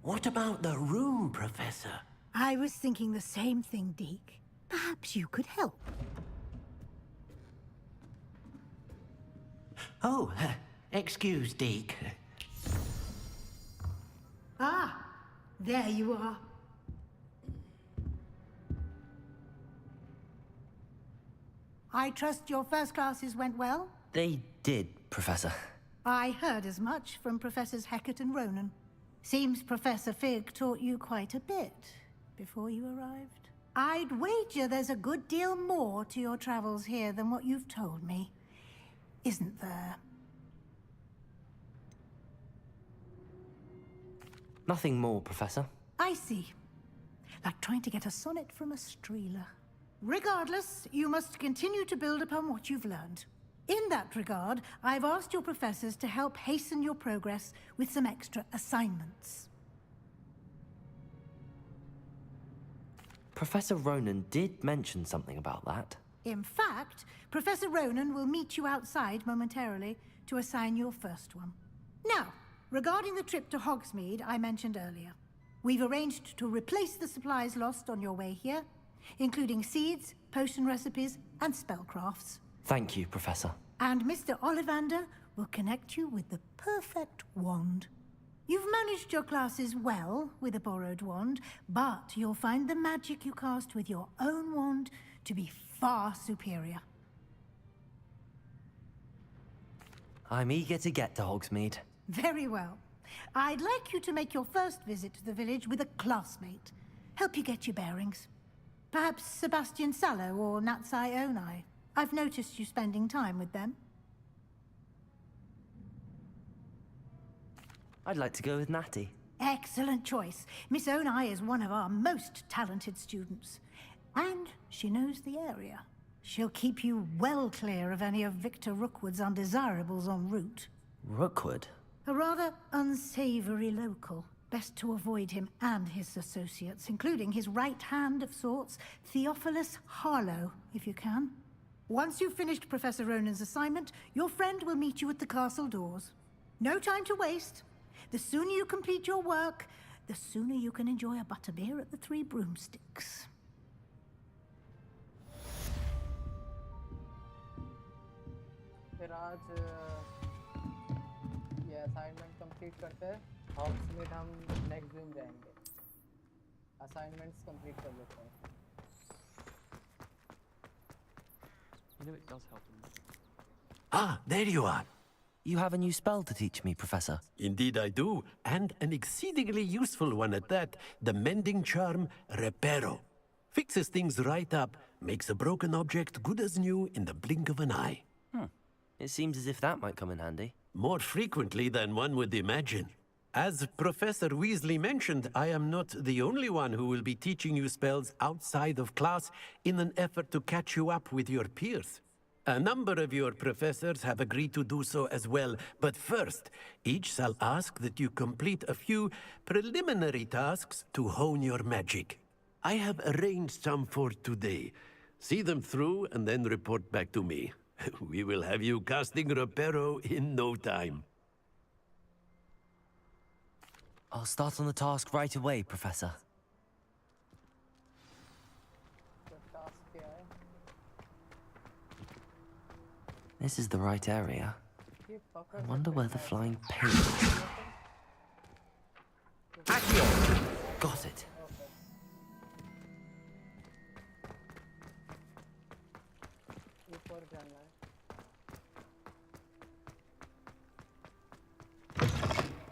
What about the room, Professor? I was thinking the same thing, Deke. Perhaps you could help. Oh, excuse, Deke. Ah, there you are. I trust your first classes went well? They did, Professor. I heard as much from Professors Hecat and Ronan. Seems Professor Fig taught you quite a bit before you arrived. I'd wager there's a good deal more to your travels here than what you've told me. Isn't there? Nothing more, Professor. I see. Like trying to get a sonnet from a streeler. Regardless, you must continue to build upon what you've learned. In that regard, I've asked your professors to help hasten your progress with some extra assignments. Professor Ronan did mention something about that. In fact, Professor Ronan will meet you outside momentarily to assign your first one. Now, regarding the trip to Hogsmeade I mentioned earlier, we've arranged to replace the supplies lost on your way here, including seeds, potion recipes, and spellcrafts. Thank you, Professor. And Mr. Ollivander will connect you with the perfect wand. You've managed your classes well with a borrowed wand, but you'll find the magic you cast with your own wand to be far superior. I'm eager to get to Hogsmeade. Very well. I'd like you to make your first visit to the village with a classmate. Help you get your bearings. Perhaps Sebastian Sallow or Natsai Onai. I've noticed you spending time with them. I'd like to go with Natty. Excellent choice. Miss Onai is one of our most talented students. And she knows the area. She'll keep you well clear of any of Victor Rookwood's undesirables en route. Rookwood? A rather unsavory local. Best to avoid him and his associates, including his right hand of sorts, Theophilus Harlow, if you can. Once you've finished Professor Ronan's assignment, your friend will meet you at the castle doors. No time to waste. The sooner you complete your work, the sooner you can enjoy a butterbeer at the Three Broomsticks. फिर आज ये assignment complete करते हैं। हॉग्समीड हम next दिन जाएंगे। Assignments complete कर लेते हैं। You know it does help them. Ah, there you are. You have a new spell to teach me, Professor. Indeed I do, and an exceedingly useful one at that. The mending charm, Reparo. Fixes things right up, makes a broken object good as new in the blink of an eye. It seems as if that might come in handy. More frequently than one would imagine. As Professor Weasley mentioned, I am not the only one who will be teaching you spells outside of class in an effort to catch you up with your peers. A number of your professors have agreed to do so as well, but first, each shall ask that you complete a few preliminary tasks to hone your magic. I have arranged some for today. See them through and then report back to me. We will have you casting Reparo in no time. I'll start on the task right away, Professor. This is the right area. I wonder where the flying pig is. Got it.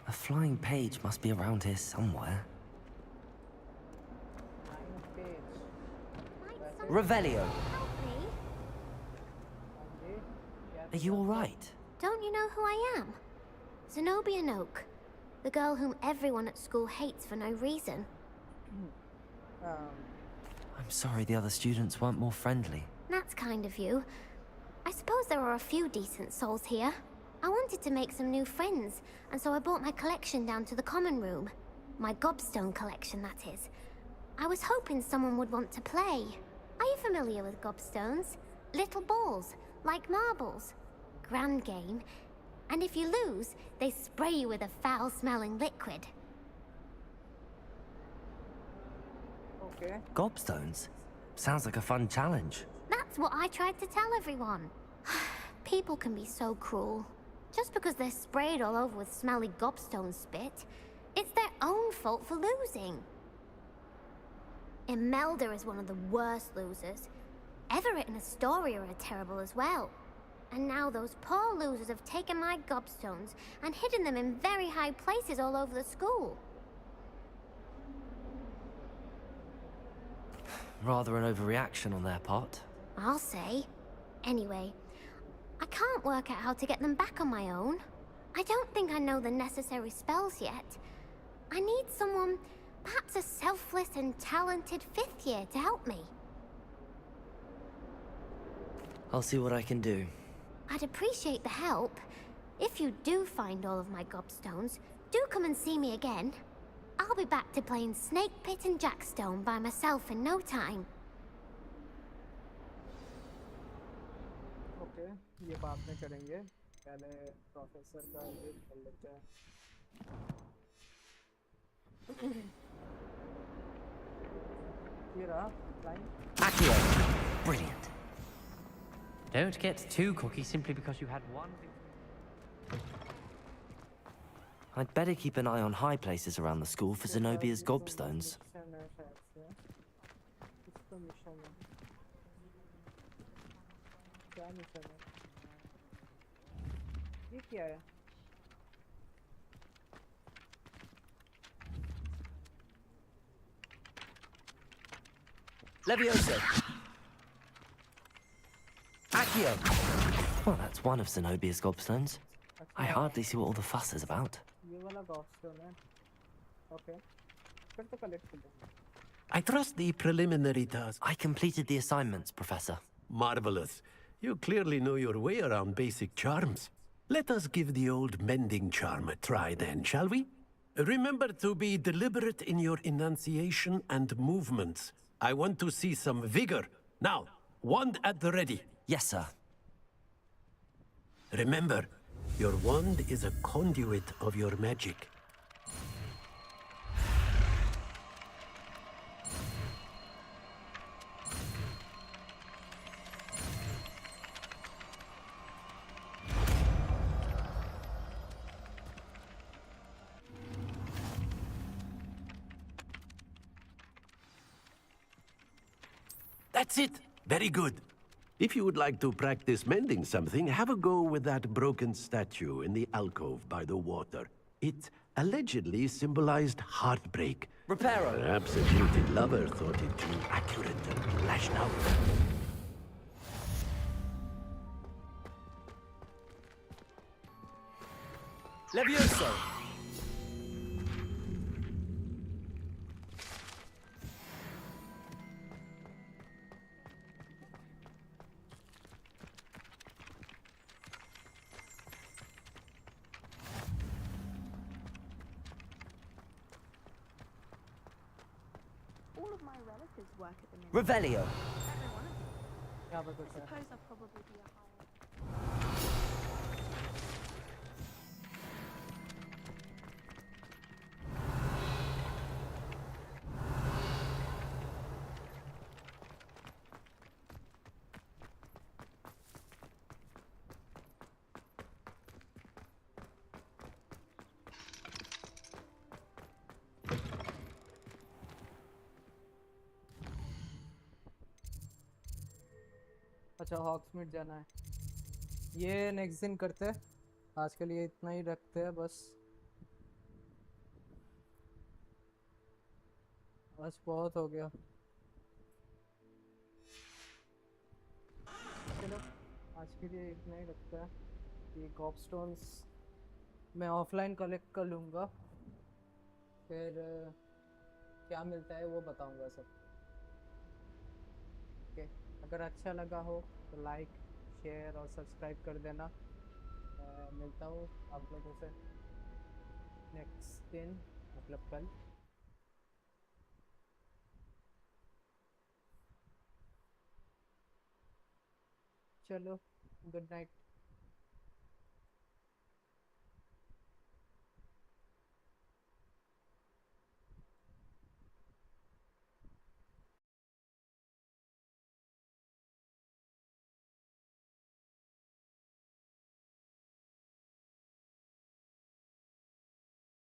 A flying page must be around here somewhere. Revelio. Are you all right? Don't you know who I am? Zenobia Noak, the girl whom everyone at school hates for no reason. I'm sorry the other students weren't more friendly. That's kind of you. I suppose there are a few decent souls here. I wanted to make some new friends, and so I brought my collection down to the common room. My gobstone collection, that is. I was hoping someone would want to play. Are you familiar with gobstones? Little balls, like marbles. Grand game. And if you lose, they spray you with a foul-smelling liquid. Okay. Gobstones? Sounds like a fun challenge. That's what I tried to tell everyone. People can be so cruel. Just because they're sprayed all over with smelly gobstone spit, it's their own fault for losing. Imelda is one of the worst losers. Everett and Astoria are terrible as well. And now those poor losers have taken my gobstones and hidden them in very high places all over the school. Rather an overreaction on their part. I'll say. Anyway, I can't work out how to get them back on my own. I don't think I know the necessary spells yet. I need someone, perhaps a selfless and talented 5th year to help me. I'll see what I can do. I'd appreciate the help. If you do find all of my gobstones, do come and see me again. I'll I'll be back to playing Snake Pit and Jackstone by myself in no time. Okay ये बाद में करेंगे, पहले professor का ये कर लेते हैं। ये रहा line. Accio! Brilliant. Don't get too cocky simply because you had one. I'd better keep an eye on high places around the school for Zenobia's gobstones. क्या मिशन है? ये क्या है? Levioso! Accio! Well, that's one of Zenobia's gobstones. I hardly see what all the fuss is about. ये वाला गॉबस्टोन है। Okay फिर तो कलेक्ट कर देंगे। I trust the preliminary task. I completed the assignments, Professor. Marvelous. You clearly know your way around basic charms. Let us give the old mending charm a try then, shall we? Remember to be deliberate in your enunciation and movements. I want to see some vigor. Now, wand at the ready. Yes, sir. Remember, your wand is a conduit of your magic. That's it! Very good. If you would like to practice mending something, have a go with that broken statue in the alcove by the water. It allegedly symbolized heartbreak. Reparo! Perhaps a jilted lover thought it too accurate and lashed out. Levioso! All of my relatives work at the minute. Revelio! Every one of them. क्या बता I सकते हैं? suppose I'll probably be a higher. अच्छा हॉक्समीड जाना है। ये next दिन करते हैं, आज के लिए इतना ही रखते हैं बस। आज बहुत हो गया। चलो आज के लिए इतना ही रखते हैं। ये गॉबस्टोन्स मैं ऑफलाइन कलेक्ट कर लूँगा, फिर क्या मिलता है वो बताऊँगा सब। ओके, अगर अच्छा लगा हो तो लाइक शेयर और सब्सक्राइब कर देना। मिलता हूँ आप लोगों से नेक्स्ट दिन, मतलब कल। चलो गुड नाइट।